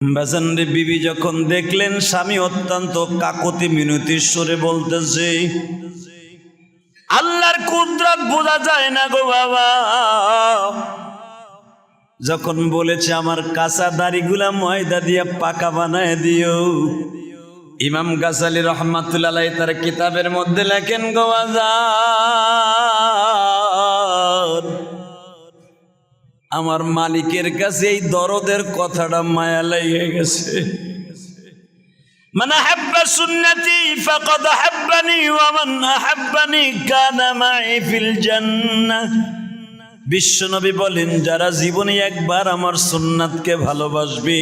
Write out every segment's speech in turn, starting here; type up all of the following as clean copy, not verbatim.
বাজানরে বিবি যখন দেখলেন স্বামী অত্যন্ত কাকুতি মিনতির সুরে বলতেছে, আল্লাহর কুদরত বোঝা যায় না গো বাবা। যখন বলেছে আমার কাঁচা দাড়িগুলা ময়দা দিয়ে পাকা বানায় দিও, ইমাম গাজালি রহমাতুল্লাহ আলাইহি তার কিতাবের মধ্যে লেখেন গো বাজান, আমার মালিকের কাছে এই দরদের কথাটা মায়া লেগে গেছে। মান আহাব্বা সুন্নতি ফাকাদ আহাব্বানি ওয়া মান আহাব্বানি কানা মাই ফিল জান্নাহ। বিশ্বনবী বলেন, যারা জীবনে একবার আমার সুন্নাতকে ভালোবাসবে,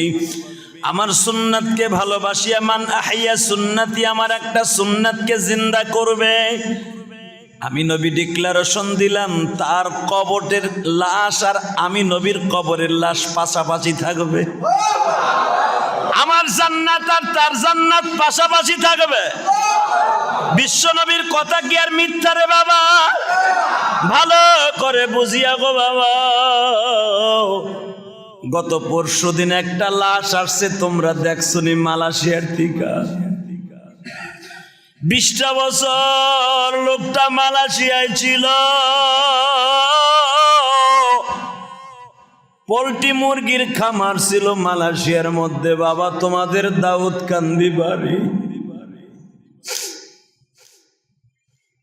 আমার সুন্নাতকে ভালোবাসিয়া মান আহিয়া সুন্নতি, আমার একটা সুন্নাতকে জিন্দা করবে, আমি নবী ডিক্লারেশন দিলাম তার কবরের লাশ আর আমি নবীর কবরের লাশ পাশাপাশি থাকবে। আমার জান্নাত আর তার জান্নাত পাশাপাশি থাকবে। বিশ্ব নবীর কথা কি আর মিথ্যা রে বাবা? ভালো করে বুঝিয়া গো বাবা। গত পরশুদিন একটা লাশ আসছে, তোমরা দেখছো নি, মালয়েশিয়ার থেকে। 20টা বছর লোকটা মালয়েশিয়ায় ছিল, পোল্ট্রি মুরগির খামার ছিল মালয়েশিয়ার মধ্যে বাবা, তোমাদের দাউদকান্দি বাড়ি।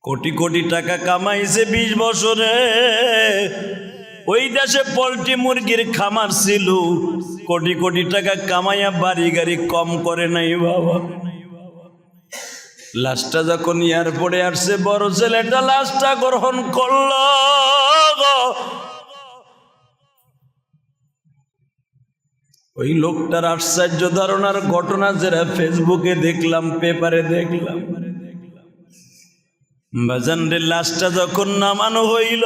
কোটি কোটি টাকা কামাইছে 20 বছরে। ওই দেশে পোল্ট্রি মুরগির খামার ছিল, কোটি কোটি টাকা কামাইয়া বাড়ি গাড়ি কম করে নাই বাবা। লাশটা যখন এয়ারপোর্টে আসছে, বড় ছেলেটা লাশটা গ্রহণ করল। ওই লোকটার আশ্চর্য ধারণার ঘটনা যারা ফেসবুকে দেখলাম, পেপারে দেখলাম, বাজানরে লাশটা যখন নামানো হইল,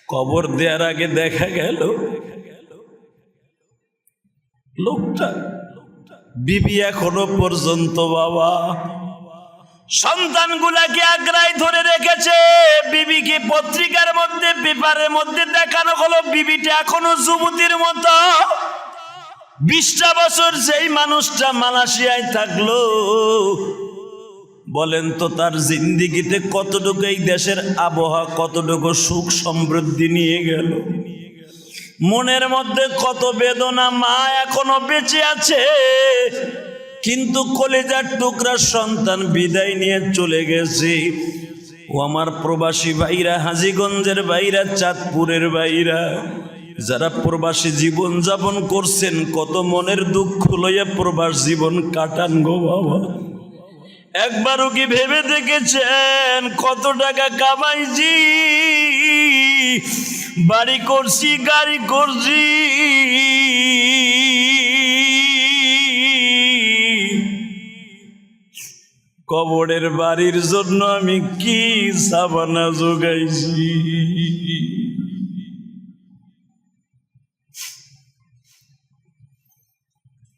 কবর দেওয়ার আগে দেখা গেল লোকটা বিবি এখনো পর্যন্ত বাবা সন্তানগুলাকে আগ্রায় ধরে রেখেছে। বিবিকে পত্রিকার মধ্যে, পেপারের মধ্যে দেখানো হলো, বিবিটা এখনো যুবতীর মতো। 20টা বছর যেই মানুষটা মালয়েশিয়ায় থাকলো, বলেন তো তার জিন্দিগিতে কতটুকু এই দেশের আবহাওয়া, কতটুকু সুখ সমৃদ্ধি নিয়ে গেল। মনের মধ্যে কত বেদনা। মা এখনো বেঁচে আছে, কিন্তু কলেজার টুকরা সন্তান বিদায় নিয়ে চলে গেছে। ও আমার প্রবাসী ভাইরা, হাজীগঞ্জের ভাইরা, চাঁদপুরের ভাইরা, যারা প্রবাসী জীবন যাপন করছেন, কত মনের দুঃখ লইয়া প্রবাস জীবন কাটান গো বাবা। একবারও কি ভেবে দেখেছেন কত টাকা কামাইছি, বাড়ি করছি, গাড়ি করছি, কবরের বাড়ির জন্য আমি কি সাবানা জোগাইছি।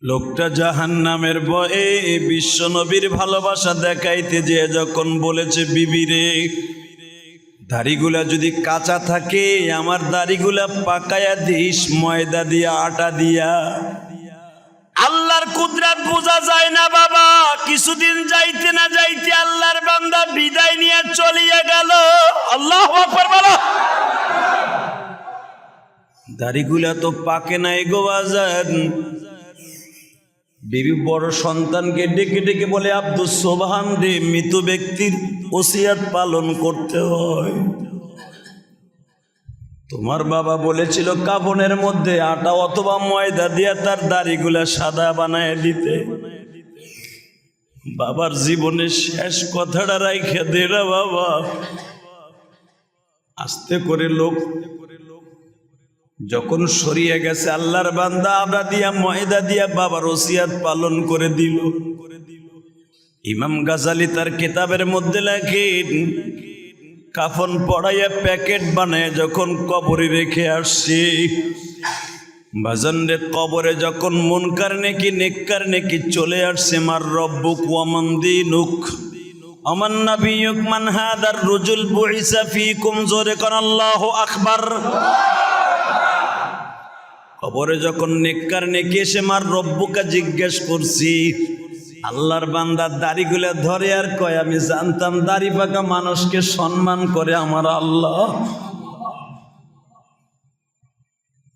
লোকটা জাহান্নামের ভয়ে বিশ্ব নবীর ভালোবাসা দেখাইতে যে যখন বলেছে, বিবিরে দাড়িগুলা যদি কাঁচা থাকে আমার দাড়িগুলা পাকায়া দিস ময়দা দিয়া, আটা দিয়া। আল্লাহর কুদরত বোঝা যায় না বাবা। কিছুদিন যাইতে না যাইতে আল্লাহর বান্দা বিদায় নিয়ে চলিয়ে গেল। আল্লাহু আকবার বলো। দাড়িগুলা তো পাকে নাই গো বাজান। বিবি বড় সন্তানকে ডেকে ডেকে বলে, আব্দুস সোবহান রে, মৃত ব্যক্তির ওসিয়াত পালন করতে হয়। তোমার বাবা বলেছিল কাফনের মধ্যে আটা অথবা ময়দা দিয়া তার দাড়িগুলা সাদা বানায় দিতে। বাবার জীবনের শেষ কথাটা রাইখা দে রে বাবা। আস্তে করে লোক যখন সরিয়ে গেছে, আল্লাহর বান্দা আটা দিয়া ময়দা দিয়া বাবার ওসিয়াত পালন করে দিল। ইমাম গাজালি তার কিতাবের মধ্যে লেখেন, কাফন পড়াইয়া প্যাকেট বানায় যখন কবরে রেখে আসছি, বাজানরে কবরে যখন মুনকার নেকি নেককার নেকি চলে আসছে, মার রব্বুক ওয়া মান দীনুক আমান নাবিয়ুক মান হাদার রুজুল বুইসা ফীকুম, জোরে কোন আল্লাহু আকবার। কবরে যখন নেককার নেকি এসে মার রব্বুকে জিজ্ঞেস করছি, আল্লাহর বান্দার দাড়িগুলো ধরে আর কয়, আমি জানতাম দাড়ি পাকা মানুষকে সম্মান করে আমার আল্লাহ।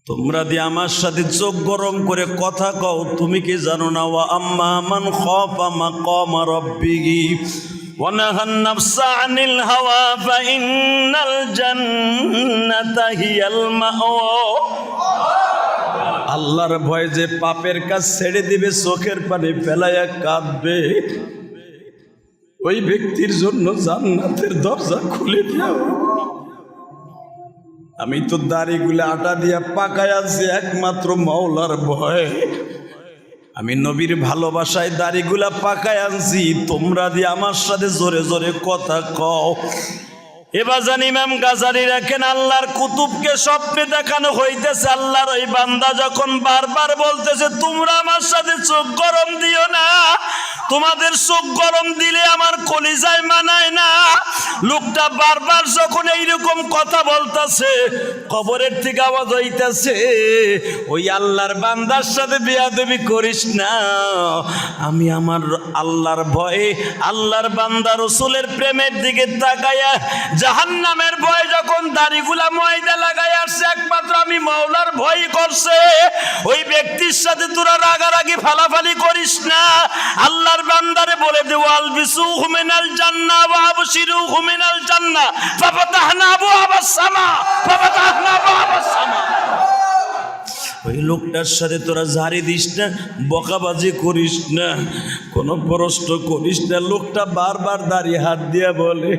তোমরা দিয়ে আমার সাথে চোখ গরম করে কথা কও, তুমি কি জানো না? ওয়া আম্মা মান খাফা মাকাম রাব্বিহি ওয়া নাহান নাফসা আনিল হাওয়া ফাইন্নাল জান্নাতা হিয়াল মাওয়া। আল্লাহর ভয় যে পাপের কাজ ছেড়ে দিবে, চোখের পানি ফেলাইয়া কাঁদবে, ওই ব্যক্তির জন্য জান্নাতের দরজা খুলে দেওয়া। আমি তো দাড়িগুলো আটা দিয়া পাকায় আছি একমাত্র মাওলার ভয়। আমি নবীর ভালোবাসায় দাড়িগুলা পাকায় আনছি, তোমরা দিয়ে আমার সাথে জোরে জোরে কথা কও। এবার জানি ইমাম গাজালি রাখেন, আল্লাহর কুতুবকে স্বপ্নে দেখানো হইতেছে, আল্লাহর ওই বান্দা যখন বারবার বলতেছে তোমরা আমার সাথে চোখ গরম দিও না, তোমাদের চোখ গরম দিলে আমার কলিজায় মানায় না। লোকটা বারবার যখন এইরকম কথা বলতেছে, কবরের থেকে আওয়াজ হইতেছে, ওই আল্লাহর বান্দার সাথে বেয়াদবি করিস না। আমি আমার আল্লাহর ভয়ে, আল্লাহর বান্দা রাসূলের প্রেমের দিকে তাকায়া জাহান্নামের ভয় যখন দাড়িগুলা ময়দা লাগাই আসছে, একমাত্র আমি মাওলার ভয় করছে। ওই ব্যক্তির সাথে তোরা রাগারাগি ফালাফালি করিস না। আল্লাহর বান্দারে বলে দে, ওয়ালবিসুহু মিনাল জান্নাহ ওয়া আবশিরুহু মিনাল জান্নাহ ফাফাতাহনা আবওয়াবাস সামা ফাফাতাহনা আবওয়াবাস সামা। ওই লোকটার সাথে তোরা ঝাড়ি দিস না, বকাবাজি করিস না, কোনো প্রশ্ন করিস না। লোকটা বারবার দাড়ি হাত দিয়া বলে,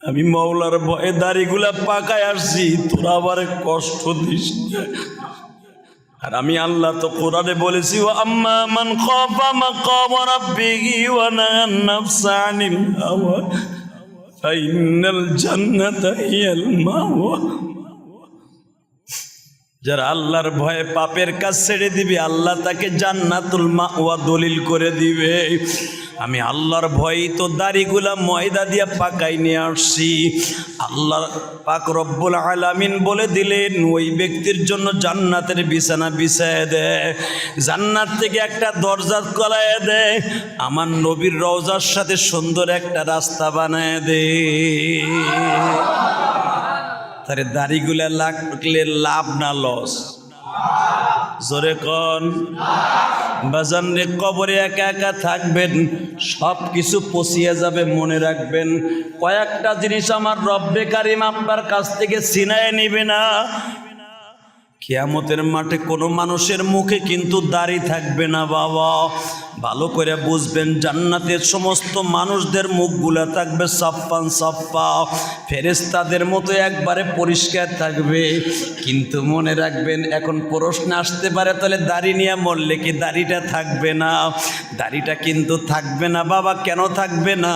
আমি মাওলার ভয়ে দাড়িগুলা পাকায় আসছি, তোরা আবার কষ্ট দিস না। আর আমি আল্লাহ তো কোরআনে বলেছি, ওয়া আম্মা মান খাফা মাকাম রাব্বিহি ওয়া নাহান নাফসা আনিল হাওয়া ফাইনাল জান্নাতা হিয়াল মাওয়া। যারা আল্লাহর ভয়ে পাপের কাজ ছেড়ে দিবে, আল্লাহ তাকে জান্নাতুল মাওয়া দলিল করে দিবে। আমি আল্লাহর ভয়ই তো দাড়িগুলা ময়দা দিয়া পাকাই নিয়ে আসছি। আল্লাহ পাক রব্বুল আলামিন বলে দিলেন, ওই ব্যক্তির জন্য জান্নাতের বিছানা বিছায় দেয়, জান্নাত থেকে একটা দরজা খোলায় দেয়, আমার নবীর রওজার সাথে সুন্দর একটা রাস্তা বানায় দেয়। তারে দাড়িগুলা লাগলে লাভ না লস? জোরে কন। বাজান রে, কবরে একা একা থাকবেন, সব কিছু পচিয়ে যাবে, মনে রাখবেন। কয়েকটা জিনিস আমার রব্বে কারিম আপনার কাছ থেকে ছিনায় নিবে না। কিয়ামতের মাঠে কোনো মানুষের মুখে কিন্তু দাড়ি থাকবে না বাবা, ভালো করে বুঝবেন। জান্নাতের সমস্ত মানুষদের মুখগুলা থাকবে সাফান সাফা, ফেরেশতাদের মতো একবারে পরিষ্কার থাকবে। কিন্তু মনে রাখবেন, এখন প্রশ্ন আসতে পারে, তাহলে দাড়ি নিয়ে মরলে কি দাড়িটা থাকবে না? দাড়িটা কিন্তু থাকবে না বাবা। কেন থাকবে না?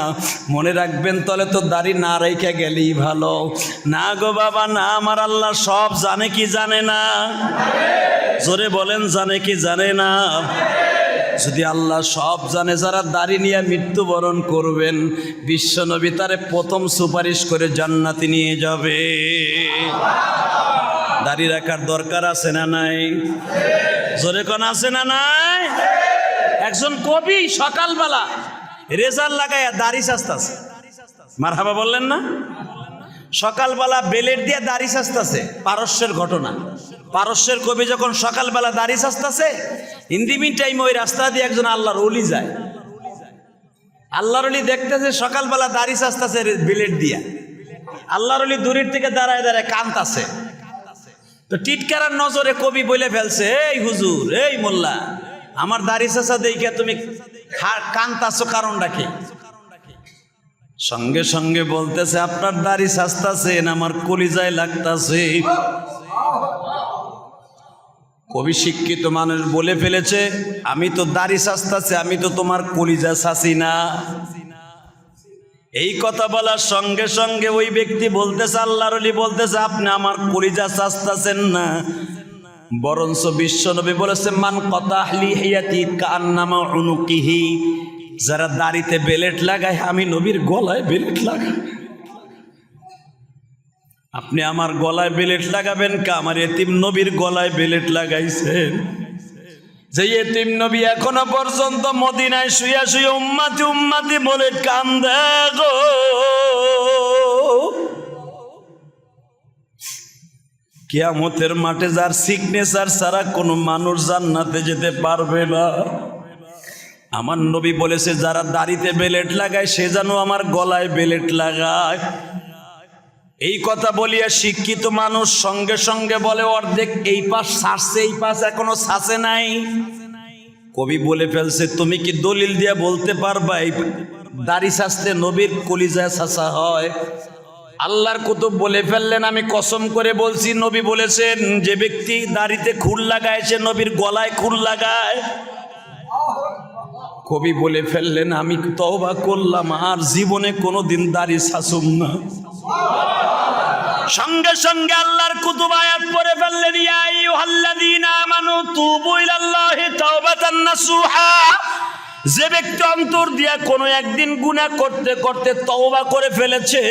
মনে রাখবেন, তাহলে তো দাড়ি না রেখে গেলেই ভালো। না গো বাবা না, আমার আল্লাহ সব জানে কি জানে না? জোরে বলেন, জানে কি জানে না? যদি আল্লাহ সব জানে, যারা দাড়ি নিয়ে মৃত্যুবরণ করবেন, বিশ্বনবী তারে প্রথম সুপারিশ করে জান্নাতে নিয়ে যাবে। দাড়ি রাখার দরকার আছে না নাই? জোরে কোন আছে না নাই? একজন কবি সকালবেলা রেজার লাগাইয়া দাড়ি সাজতাছে, মারহাবা বললেন না? সকালবেলা বেলেট দিয়ে দাড়ি সাজতাছে, পারস্যের ঘটনা। পারস্যের কবি যখন সকালবেলা দাড়ি সাজতাছে, ইন্দিমিন টাইম ওই রাস্তা দিয়ে একজন আল্লাহর ওলি যায়। আল্লাহর ওলি দেখতেছে সকালবেলা দাড়ি সাজতাছে বেলেট দিয়া। আল্লাহর ওলি দূরের থেকে দাঁড়ায় দাঁড়ায় কাঁদতাছে। তো টিটকারার নজরে কবি বলে ফেলছে, এই হুজুর, এই মোল্লা, আমার দাড়ি চাচা দেখে তুমি কাঁদতাছো, কারণটা কি? সঙ্গে সঙ্গে বলতেছে, আপনার দাড়ি সাজতাছেন, আমার কলিজায় লাগতাছে। কবি শিক্ষিত মানুষ বলে ফেলেছে, আমি তো দাড়ি সাজতাছে, আমি তো তোমার কলিজা চাচি না। এই কথা বলার সঙ্গে সঙ্গে ওই ব্যক্তি বলতেছে, আল্লাহর ওলি বলতেছে, আপনি আমার কলিজা চাচতাছেন না, বরঞ্চ বিশ্বনবী বলেছে, মান কাতাহ লিহিয়াতি কান্নামা উনুকিহি, যারা দাড়িতে বেলেট লাগায়, আমি নবীর গলায় বেলেট লাগাই। আপনি আমার গলায় বেলেট লাগাবেন কা? আমার এতিম নবীর গলায় বেলেট লাগাইছেন। যে এতিম নবী এখনো পর্যন্ত মদিনায় শুয়া শুয়ে উম্মতি উম্মতি বলে কান্দে গো। কিয়ামতের মাঠে যার সিগনেচার ছাড়া কোনো মানুষ জান্নাতে যেতে পারবে না। আমার নবী বলেছে যারা দাড়িতে বেলেট লাগায় সে যেন আমার গলায় বেলেট লাগায়। এই কথা বলিয়া শিক্ষিত মানুষ সঙ্গে সঙ্গে বলে অর্ধেক এই পাশ ছাড়ছে, এই পাশ এখনো ছাড়ছে নাই। কবি বলে ফেলছে তুমি কি দলিল দিয়া বলতে পারবা এই দাড়ি ছাড়তে নবীর কলিজায় ছাঁচা হয়? আল্লাহর কুতুব বলে ফেললেন আমি কসম করে বলছি নবী বলেছেন যে ব্যক্তি দাড়িতে খুর লাগায় সে নবীর গলায় খুর লাগায়। কবি বলে ফেললেন আমি তওবা করলাম আর জীবনে কোনোদিন দাড়ি ছাঁচুম না। সঙ্গে সঙ্গে আল্লাহর কুতুব আয়াত পড়ে ফেললেন ইয়া আইয়ুহাল্লাযীনা আমানু তুবু ইলাল্লাহি তাওবাতান নাসুহা। যে ব্যক্তি অন্তর দিয়া কোনো একদিন গুনাহ করতে করতে তওবা করে ফেলেছে,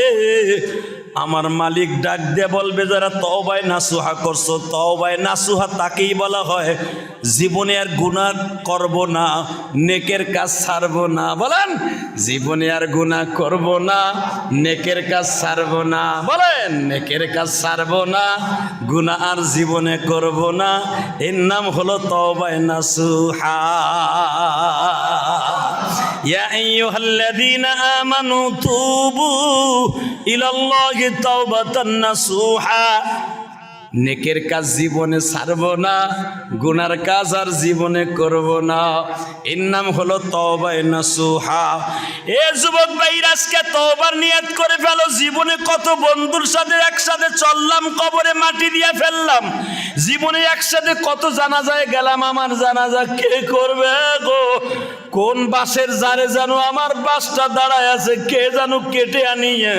আমার মালিক ডাক দিয়ে বলবে যারা তওবায়ে নাসুহা করছো, তওবায়ে নাসুহা তাকেই বলা হয় জীবনে আর গুনাহ করব না, নেকের কাজ ছাড়ব না। বলেন জীবনে আর গুনাহ করব না, নেকের কাজ ছাড়ব না। বলেন নেকের কাজ ছাড়ব না, গুনাহ আর জীবনে করব না। এর নাম হলো তওবায়ে নাসুহা। ইয়া আইয়ুহাল্লাযীনা আমানু তুবু ইলাল্লাহি তাওবাতান নাসুহা। নেকের কাজ জীবনে ছাড়ব না, গুনার কাজ আর জীবনে করব না। এর নাম হলো তওবায়ে নাসুহা। এ যুবক ভাইরা আজকে তওবার নিয়ত করে ফেলো। জীবনে কত বন্ধুর সাথে একসাথে চললাম, কবরে মাটি দিয়ে ফেললাম। জীবনে একসাথে কত জানাজায় গেলাম, আমার জানাজা কে করবে গো? কোন বাসের জারে জানো আমার বাসটা দাঁড়ায় আছে, কে জানো কেটে আনিয়ে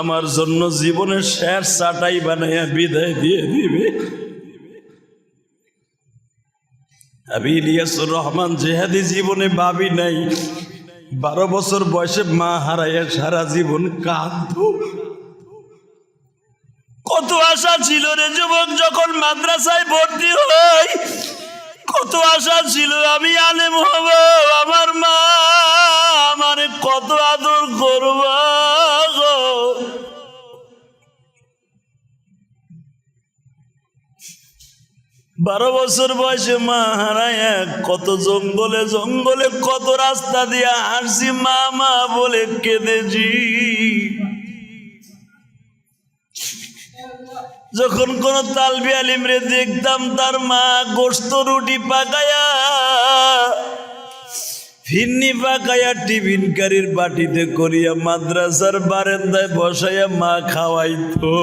আমার জন্য জীবনের শেষ চাটাই বানাইয়া বিদায় দিয়ে দিবে। আমি ইলিয়াসুর রহমান জেহাদি জীবনে ভাবি নাই 12 বছর বয়সে মা হারাইয়া সারা জীবন কাঁদবো। কত আশা ছিল রে যুবক, যখন মাদ্রাসায় ভর্তি হই কত আশা ছিল আমি আলেম হব, আমার মা আমারে কত আদর করবা গো। বারো বছর বয়সে মা হারাইয়া কত জঙ্গলে জঙ্গলে কত রাস্তা দিয়ে হাসি, মা মা বলে কেঁদেছি। যখন কোন তালবি আলিম রে দেখতাম তার মা গোস্ত রুটি পাকায়া ফিন্নি পাকায়া টিফিন কারির বাটিতে করিয়া মাদ্রাসার বারান্দায় বসাইয়া মা খাওয়াইতো।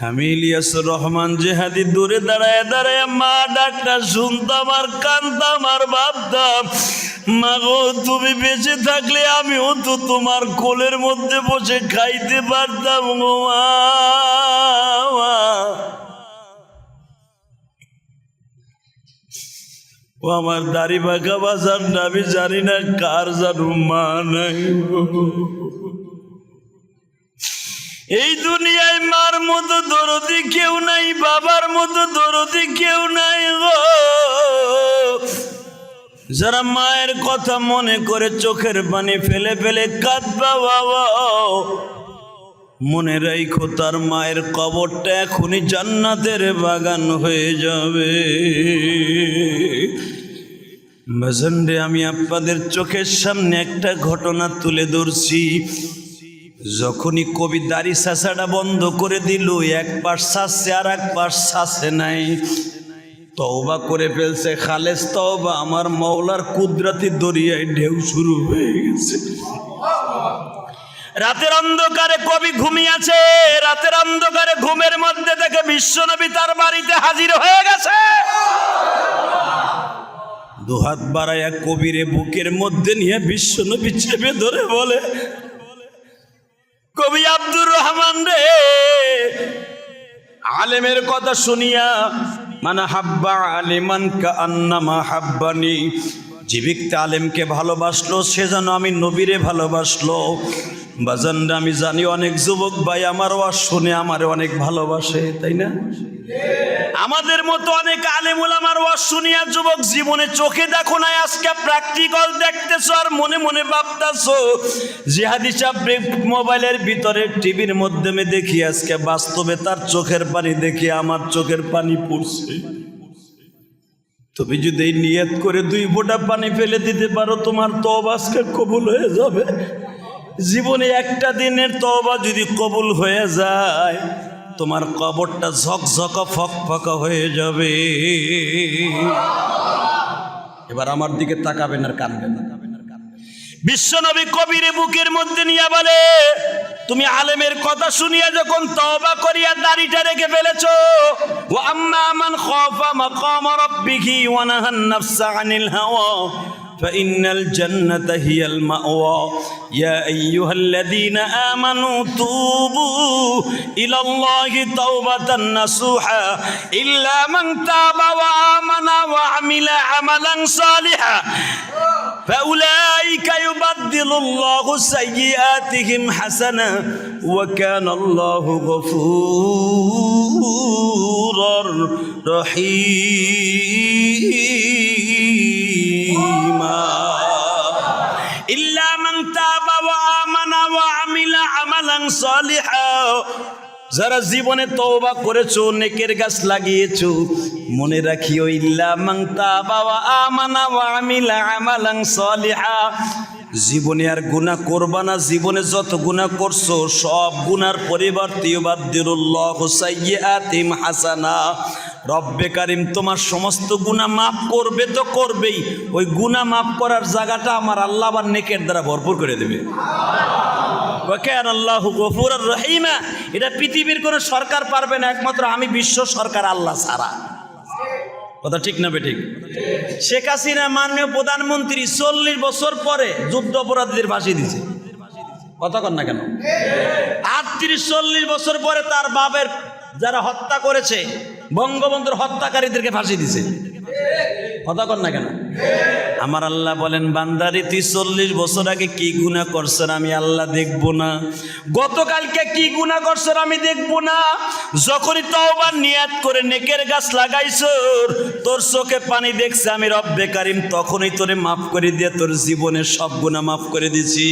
আমি ইলিয়াসুর রহমান জেহাদি দূরে দাঁড়ায় দাঁড়ায় মা ডাকটা শুনতাম আর কানতাম আর ভাবতাম মা গো তুমি বেঁচে থাকলে আমিও তো তোমার কোলের মধ্যে বসে খাইতে পারতাম গো মা। ও আমার দাড়ি বাঁকা বাজার না, আমি জানি না কার জানু মা নাই। এই দুনিয়ায় মার মতো দরদি কেউ নাই, বাবার মতো দরদি কেউ নাই গো। যারা মায়ের কথা মনে করে চোখের পানি ফেলে ফেলে কাঁদবা বাবা, মনে রাখো তার মায়ের কবরটা এখনই জান্নাতের বাগান হয়ে যাবে। বাজানরে আমি আপনাদের চোখের সামনে একটা ঘটনা তুলে ধরছি। যখনই কবি দাড়ি ছাঁচাটা বন্ধ করে দিল, এক পাশ ছাঁচছে আর এক পাশ ছাঁচে নাই, তওবা করে ফেলছে খালেস তওবা। আমার মওলার কুদরতি দরিয়ায় ঢেউ শুরু হয়ে গেছে। রাতের অন্ধকারে কবি ঘুমিয়েছে, রাতের অন্ধকারে ঘুমের মধ্যে থেকে বিশ্বনবী তার বাড়িতে হাজির হয়ে গেছে। দুহাত বাড়াইয়া কবিরে বুকের মধ্যে নিয়ে বিশ্বনবী চেপে ধরে বলে, কবি আব্দুর রহমান রে, আলেমের কথা শুনিয়া মানে হাব্বা আলিমান কান্নামা হাব্বানি, যে ব্যক্তি আলেমকে ভালোবাসলো সে যেন আমি নবীরে ভালোবাসলো। বাজানরা আমি জানি অনেক যুবক ভাই আমার ওয়াজ শুনে আমারে অনেক ভালোবাসে, তাই না? আমাদের মতো অনেক আলেম ওলামার ওয়াজ শুনিয়া যুবক জীবনে চোখে দেখো নাই, আজকে প্র্যাকটিক্যাল দেখতেছো আর মনে মনে ভাবতেছো যে হাদিস আপনি মোবাইলের ভিতরে টিভির মাধ্যমে দেখি, আজকে বাস্তবে তার চোখের পানি দেখি আমার চোখের পানি পড়ছে। তুমি যদি এই নিয়ত করে 2 ফোঁটা পানি ফেলে দিতে পারো, তোমার তওবা আজকে কবুল হয়ে যাবে। জীবনে একটা দিনের তওবা যদি কবুল হয়ে যায়, তোমার কবরটা ঝকঝকা ফকফকা হয়ে যাবে। এবার আমার দিকে তাকাবেন আর কাঁদবেন। বিশ্বনবী কবিরে বুকের মধ্যে নিয়ে বলে, তুমি আলেমের কথা শুনিয়া যখন তওবা করিয়া দাড়িটা রেখে ফেলেছো, ওয়া আম্মা মান খাফা মাকাম রাব্বিহি ওয়া নাহান নাফসা আনিল হাওয়া فإن الجنة هي المأوى يا أيها الذين آمنوا توبوا إلى الله توبة نصوحا إلا من تاب وآمن وعمل عملا صالحا فأولئك يبدل الله سيئاتهم حسنا وكان الله غفورا رحيما إلا من تاب وآمن وعمل عملا صالحا। যারা জীবনে তওবা করেছো, নেকের গাছ লাগিয়েছো, মনে রাখিও ইল্লা মান তাবা ওয়া আমানা ওয়া আমিলা আমালান সালিহা। জীবনে আর গুনাহ করবা না, জীবনে যত গুনাহ করছো সব গুনার পরিবর্তে ইউবাদদিলুল্লাহু সাইয়্যাতিহিম হাসানা। রব্বে কারিম তোমার সমস্ত গুনাহ মাফ করবে তো করবেই, ওই গুনাহ মাফ করার জায়গাটা আমার আল্লাহ আবার নেকের দ্বারা ভরপুর করে দেবে। ওয়া কানা আল্লাহু গফুরুর রহিমা। এটা পৃথিবীর কোনো সরকার পারবে না, একমাত্র আমি বিশ্ব সরকার আল্লাহ ছাড়া। কথা ঠিক না বেঠিক? শেখ হাসিনা মাননীয় প্রধানমন্ত্রী 40 বছর পরে যুদ্ধ অপরাধীদের ফাঁসি দিয়েছে। কথা কন না কেন? 38-40 বছর পরে তার বাপের যারা হত্যা করেছে, বঙ্গবন্ধুর হত্যাকারীদেরকে ফাঁসি দিয়েছে। কথা কন না কেন? আমার আল্লাহ বলেন, বান্দারে তুই 40 বছর আগে কি গুনাহ করছেন আমি আল্লাহ দেখবো না? গতকালকে কি গুনাহ করছেন আমি দেখবো না? যখনই তওবার নিয়াত করে নেকের গাছ লাগাইছো, তোর চোখে পানি দেখছে আমি রব্বে কারিম, তখনই তোরে মাফ করে দিয়ে তোর জীবনের সব গুনাহ মাফ করে দিছি।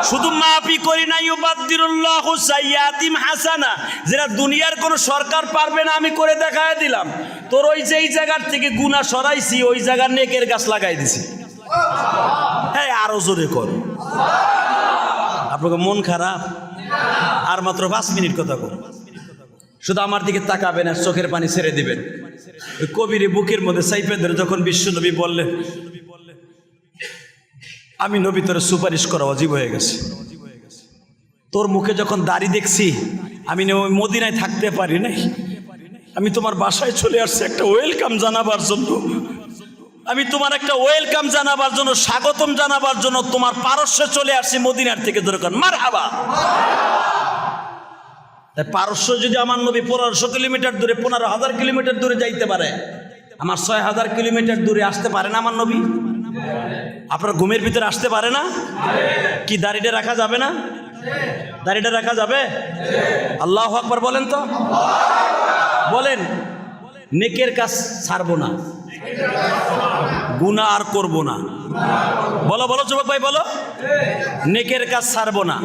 শুধু মাফই করি না, ইউবাদদিলুল্লাহু সাইয়্যাতিহিম হাসানা। যেটা দুনিয়ার কোনো সরকার পারবে না আমি করে দেখায় দিলাম। তোর ওই যেই জায়গার থেকে গুনাহ সরাইছি, ওই জায়গার নেকের গাছ লাগাই দিছি। হ্যাঁ, আরো জোরে কর। আপনাকে মন খারাপ? আর মাত্র 5 মিনিট কথা কর। শুধু আমার দিকে তাকাবেন আর চোখের পানি ছেড়ে দিবেন। ওই কবিরে বুকের মধ্যে সাইফে ধরে যখন বিশ্বনবী বললেন, আমি নবী তোর সুপারিশ করা ওয়াজিব হয়ে গেছে। তোর মুখে যখন দাড়ি দেখছি, আমি ওই মদিনায় থাকতে পারি নাই, আমি তোমার বাসায় চলে আসছি একটা ওয়েলকাম জানাবার জন্য। আমি তোমার একটা ওয়েলকাম জানাবার জন্য, স্বাগতম জানাবার জন্য তোমার পারস্যে চলে আসছি মদিনার থেকে। দরকার মারহাবা। তাই পারস্য যদি আমার নবী 1500 কিলোমিটার দূরে, 15,000 কিলোমিটার দূরে যাইতে পারে, আমার 6000 কিলোমিটার দূরে আসতে পারে না আমার নবী? আপনার ঘুমের ভিতরে আসতে পারে না? কি দাড়িটা রাখা যাবে না? দাড়িটা রাখা যাবে? আল্লাহু আকবার বলেন তো, বলেন। নেকের কাজ ছাড়বো না, গুনাহ আর করবো না। বলো বলো যুবক ভাই বলো, নেকের কাজ ছাড়বো না,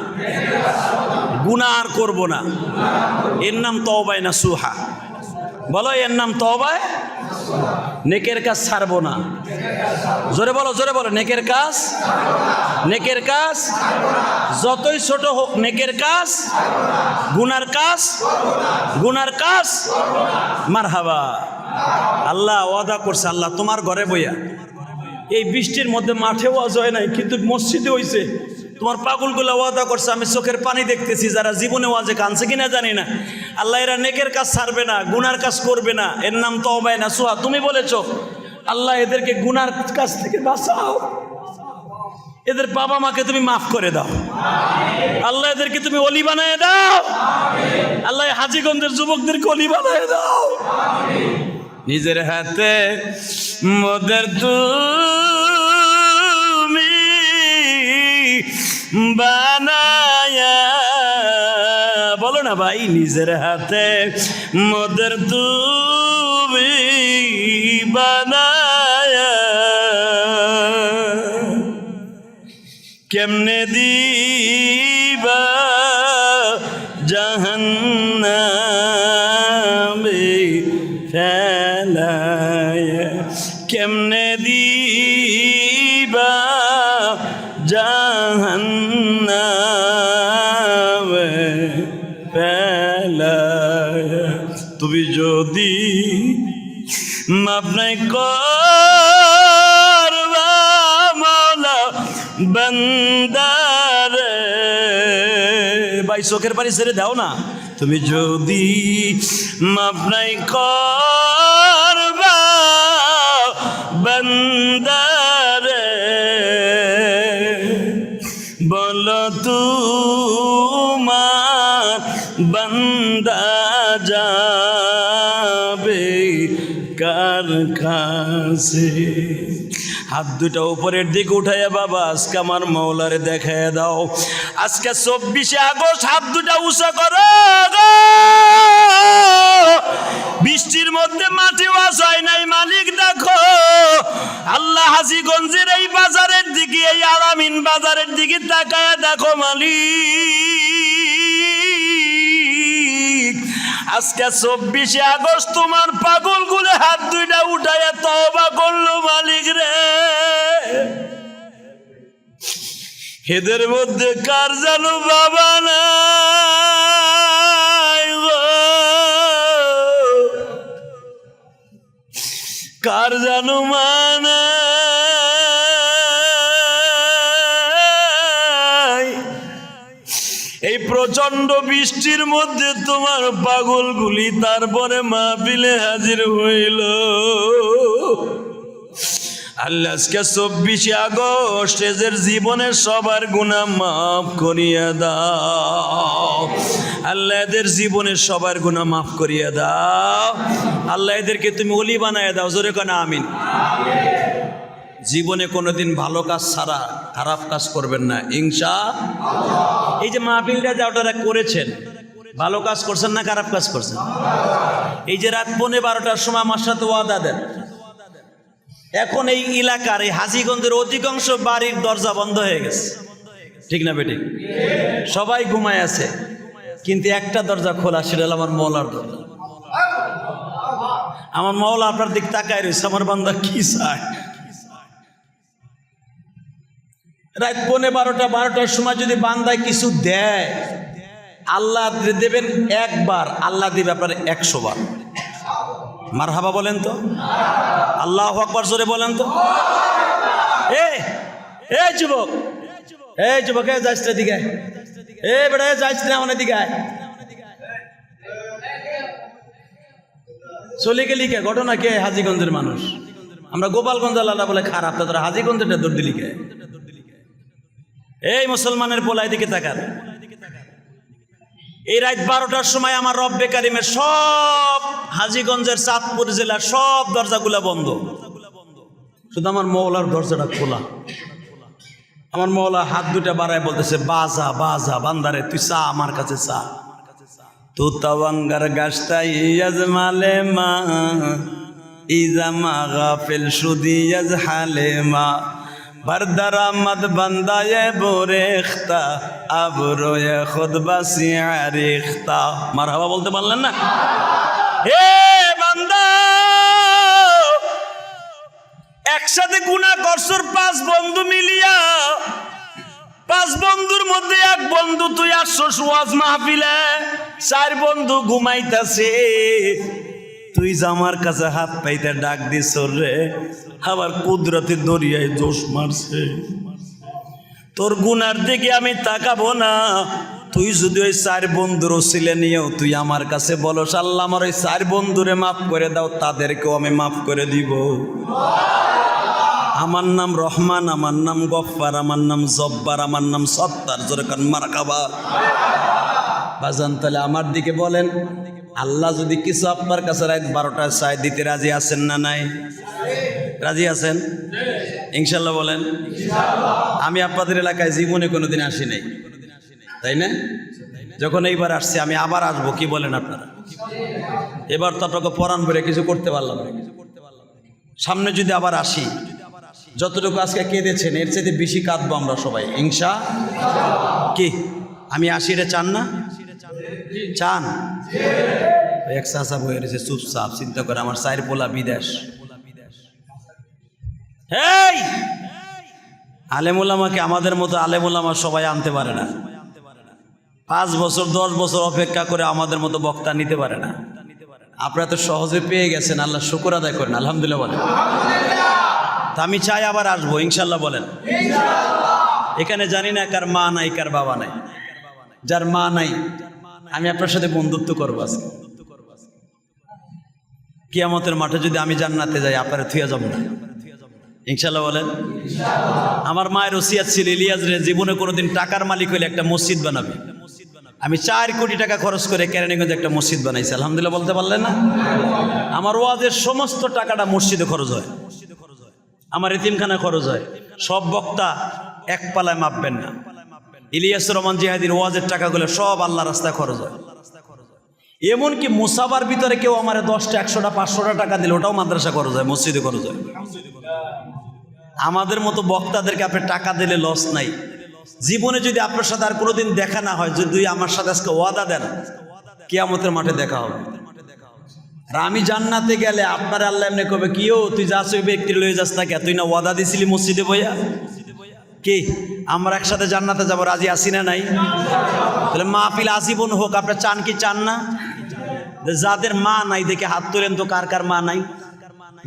গুনাহ আর করবো না। এর নাম তওবায়ে নাসুহা। বলো, এর নাম তওবায়ে। নেকের কাজ ছাড়বো না। জোরে বলো, জোরে বলো, নেকের কাজ, নেকের কাজ যতই ছোট হোক, নেকের কাজ, গুনার কাজ, গুনার কাজ। মারহাবা। আল্লাহ ওয়াদা করছে, আল্লাহ তোমার ঘরে বইয়া এই বৃষ্টির মধ্যে মাঠে ওয়াজ হয় নাই, কিন্তু মসজিদে হইছে। তোমার পাগলগুলো ওয়াদা করছে, আমি চোখের পানি দেখতেছি, যারা জীবনে ওয়াজে কানছে কিনা জানি না। আল্লাহ এরা নেকের কাজ ছাড়বে না, গুনার কাজ করবে না। এর নাম তওবায়ে নাসুহা। তুমি বলেছো আল্লাহ এদেরকে গুনার কাছ থেকে বাঁচাও, এদের বাবা মাকে তুমি মাফ করে দাও, আল্লাহ এদেরকে তুমি অলি বানায় দাও, আল্লাহ হাজীগঞ্জের যুবকদেরকে অলি বানায় দাও। নিজের হাতে মোদের তুমি বানায়া, বলো না ভাই, নিজের হাতে মোদের তুমি বানায়া কেমনে দিবা জাহান্নামে ফেলায়া, কেমনে দিবা জাহান্নামে ফেলায়া। তুমি যদি মাফ নাই করবা মাওলা বান্দারে, ভাই চোখের পানি ছেড়ে দাও না। তুমি যদি মাফ নাই করবা বান্দারে, বলো তোমার বান্দা যাবে কার কাছে? হাত দুটা উপরের দিকে উঠাইয়া বাবা আজকে আমার মৌলারে দেখায় দাও। আজকে 24শে আগস্ট, হাত দুটা উঁচা করো। বৃষ্টির মধ্যে মাটি ওয়াসায় নাই, মালিক দেখো। আল্লাহ হাজীগঞ্জের এই বাজারের দিকে, এই আলামিন বাজারের দিকে তাকায় দেখো মালিক। আজকে 24শে আগস্ট তোমার পাগল গুলো হাত দুইটা উঠাইয়া তওবা করলো মালিক রে। এদের মধ্যে কার জানো বাবা নাই গো, কার জানো মা নাই? এই প্রচন্ড বৃষ্টির মধ্যে তোমার পাগলগুলি তারপরে মাহফিলে হাজির হইল। আল্লাহ আজকে 24শে আগস্ট এদের জীবনের সবার গুনাহ মাফ করিয়া দাও। আল্লাহ এদের জীবনের সবার গুনাহ মাফ করিয়া দাও। আল্লাহ এদেরকে তুমি ওলি বানায় দাও। জোরে কোন আমিন। জীবনে কোনোদিন ভালো কাজ ছাড়া খারাপ কাজ করবেন না ইনশাআল্লাহ। এই যে মাহফিলটা যা ওটা করেছেন, ভালো কাজ করছেন না খারাপ কাজ করছেন? এই যে রাত 12টার সময় আমার সাথে ওয়াদা দেন, এখন এই এলাকার এই হাজীগঞ্জের অধিকাংশ বাড়ির দরজা বন্ধ হয়ে গেছে, ঠিক না বেটি? সবাই ঘুমায় আছে, কিন্তু একটা দরজা খোলা, সেটা হলো আমার মওলার দরজা। আমার মওলা আপনার দিক তাকায় রয়েছে, আমার বান্দা কি চায়। রাত 12টার সময় যদি বান্দায় কিছু দেয়, আল্লাহ দেবেন একবার, আল্লাহ দিবে আপনার 100 বার। মারহাবা বলেন তো, আল্লাহু আকবার জোরে বলেন তো। এই যুবক, এই যুবক, যাইস না দিকে, বেড়া যাইস না আমার দিকে, চলে গেলি কে? ঘটনা কে? হাজীগঞ্জের মানুষ আমরা। গোপালগঞ্জ আল্লাহ বলে খারাপ, তোরা হাজীগঞ্জের দৌড় দিলি কে? এই মুসলমানের পোলায় দিকে তাকান। এই রাত 12টার সময় আমার রব্বে কারিমের সব হাজীগঞ্জের চাঁদপুর জেলার সব দরজাগুলা বন্ধ, শুধু আমার মওলার দরজাটা খোলা। আমার মওলা হাত দুটা বাড়ায় বলতেছে, বাজা বাজা বান্দারে, তুই চা আমার কাছে চা। তু তাওয়াঙ্গার গাছটাই আজমালে মা, ইজামা গাফিল সুদিয়াজ হালে মা, বরদরামদ বান্দায়ে বোরেখতা, আবরোয়ে খুদ বাসিয়া রেখতা। মারহাবা বলতে পারলেন না? হে বান্দা, একসাথে গুনাহ করছর 5 বন্ধু মিলিয়া, 5 বন্ধুর মধ্যে এক বন্ধু তুই আসছস ওয়াজ মাহফিলে, 4 বন্ধু ঘুমাইতাছে, তুই জামার কাছে হাত পাইতে ডাক দিছ রে, আবার কুদরতে দরিয়ায় জোশ মারছে। তোর গুনার দিকে আমি তাকাবো না, তুই যদি ওই 4 বন্ধুর ওসিলে নিয়েও তুই আমার কাছে বলস, আল্লাহ আমার ওই 4 বন্ধুরে মাফ করে দাও, তাদেরকেও আমি মাফ করে দিব। আমার নাম রহমান, আমার নাম গফফার, আমার নাম জব্বার, আমার নাম সত্তার। জোরে কান মারহাবা। বাজান তাহলে আমার দিকে বলেন, আল্লাহ যদি কিছু আপনার কাছে রাত 12টায় চাই দিতে রাজি আছেন না নাই? রাজি আছেন? ইনশাল্লাহ বলেন। আমি আপনাদের এলাকায় জীবনে কোনোদিন আসি নাই, তাই না? যখন এইবার আসছি আমি আবার আসবো, কি বলেন আপনারা? এবার তো আপনাকে পরাণ ভরে কিছু করতে পারলাম না। সামনে যদি আবার আসি, যতটুকু আজকে কেঁদেছেন এর চেয়ে বেশি কাঁদবো আমরা সবাই, ইনশা। কি আমি আসি, এটা চান না? চান? এক চাষা বয়ে রয়েছে চুপচাপ, চিন্তা করে আমার চায়ের পোলা বিদেশ। এই আলেমুলামাকে আমাদের মতো আলেমুলামা সবাই আনতে পারে না। 5 বছর 10 বছর অপেক্ষা করে আমাদের মতো বক্তা নিতে পারে না। আপনারা তো সহজে পেয়ে গেছেন, আল্লাহ শুকর আদায় করেন, আলহামদুলিল্লাহ বলেন। তা আমি চাই আবার আসবো, ইনশাল্লাহ বলেন। এখানে জানি না কার মা নাই কার বাবা নাই। যার মা নাই আমি আপনার সাথে বন্ধুত্ব করবো আজকে। কিয়ামতের মাঠে যদি আমি জান্নাতে যাই, আপনারা থুয়া যাব না, ইনশাল্লাহ বলেন। আমার মায়ের ওসিয়াত ছিল, ইলিয়াস রে জীবনে কোনোদিন টাকার মালিক হইলে একটা মসজিদ বানাবে। আমি 4 কোটি টাকা খরচ করে কেরানীগঞ্জে একটা মসজিদ বানাইছি, আলহামদুলিল্লাহ বলতে পারলেন না? আমার ওয়াজের সমস্ত টাকাটা মসজিদে খরচ হয়, আমার এতিমখানা খরচ হয়। সব বক্তা এক পালায় মাপবেন না। ইলিয়াসুর রহমান জিহাদির ওয়াজের টাকাগুলো সব আল্লাহ রাস্তায় খরচ হয়। এমনকি মুসাবার ভিতরে কেউ আমার 10টা 100টা 500টা টাকা দিলে ওটাও মাদ্রাসা খরচ হয়, মসজিদে খরচ হয়। আমাদের মতো বক্তাদেরকে আপনি টাকা দিলে লস নাই। জীবনে যদি আপনার সাথে আর কোনোদিন দেখা না হয়, যদি আমার সাথে আজকে ওয়াদা দেন কিয়ামতের মাঠে দেখা হবে। আর আমি জান্নাতে গেলে আপনার আল্লাহ এমনি কবে, কিও তুই যাস ওই ব্যক্তি লয়ে যাস না কে, তুই না ওয়াদা দিছিলি মসজিদে বইয়া? কি আমরা একসাথে জান্নাতে যাবো, রাজি আসি না নাই? তাহলে মাহফিল আজীবন হোক, আপনার চান কি চান না? যাদের মা নাই দেখে হাত তোলেন তো, কার কার মা নাই?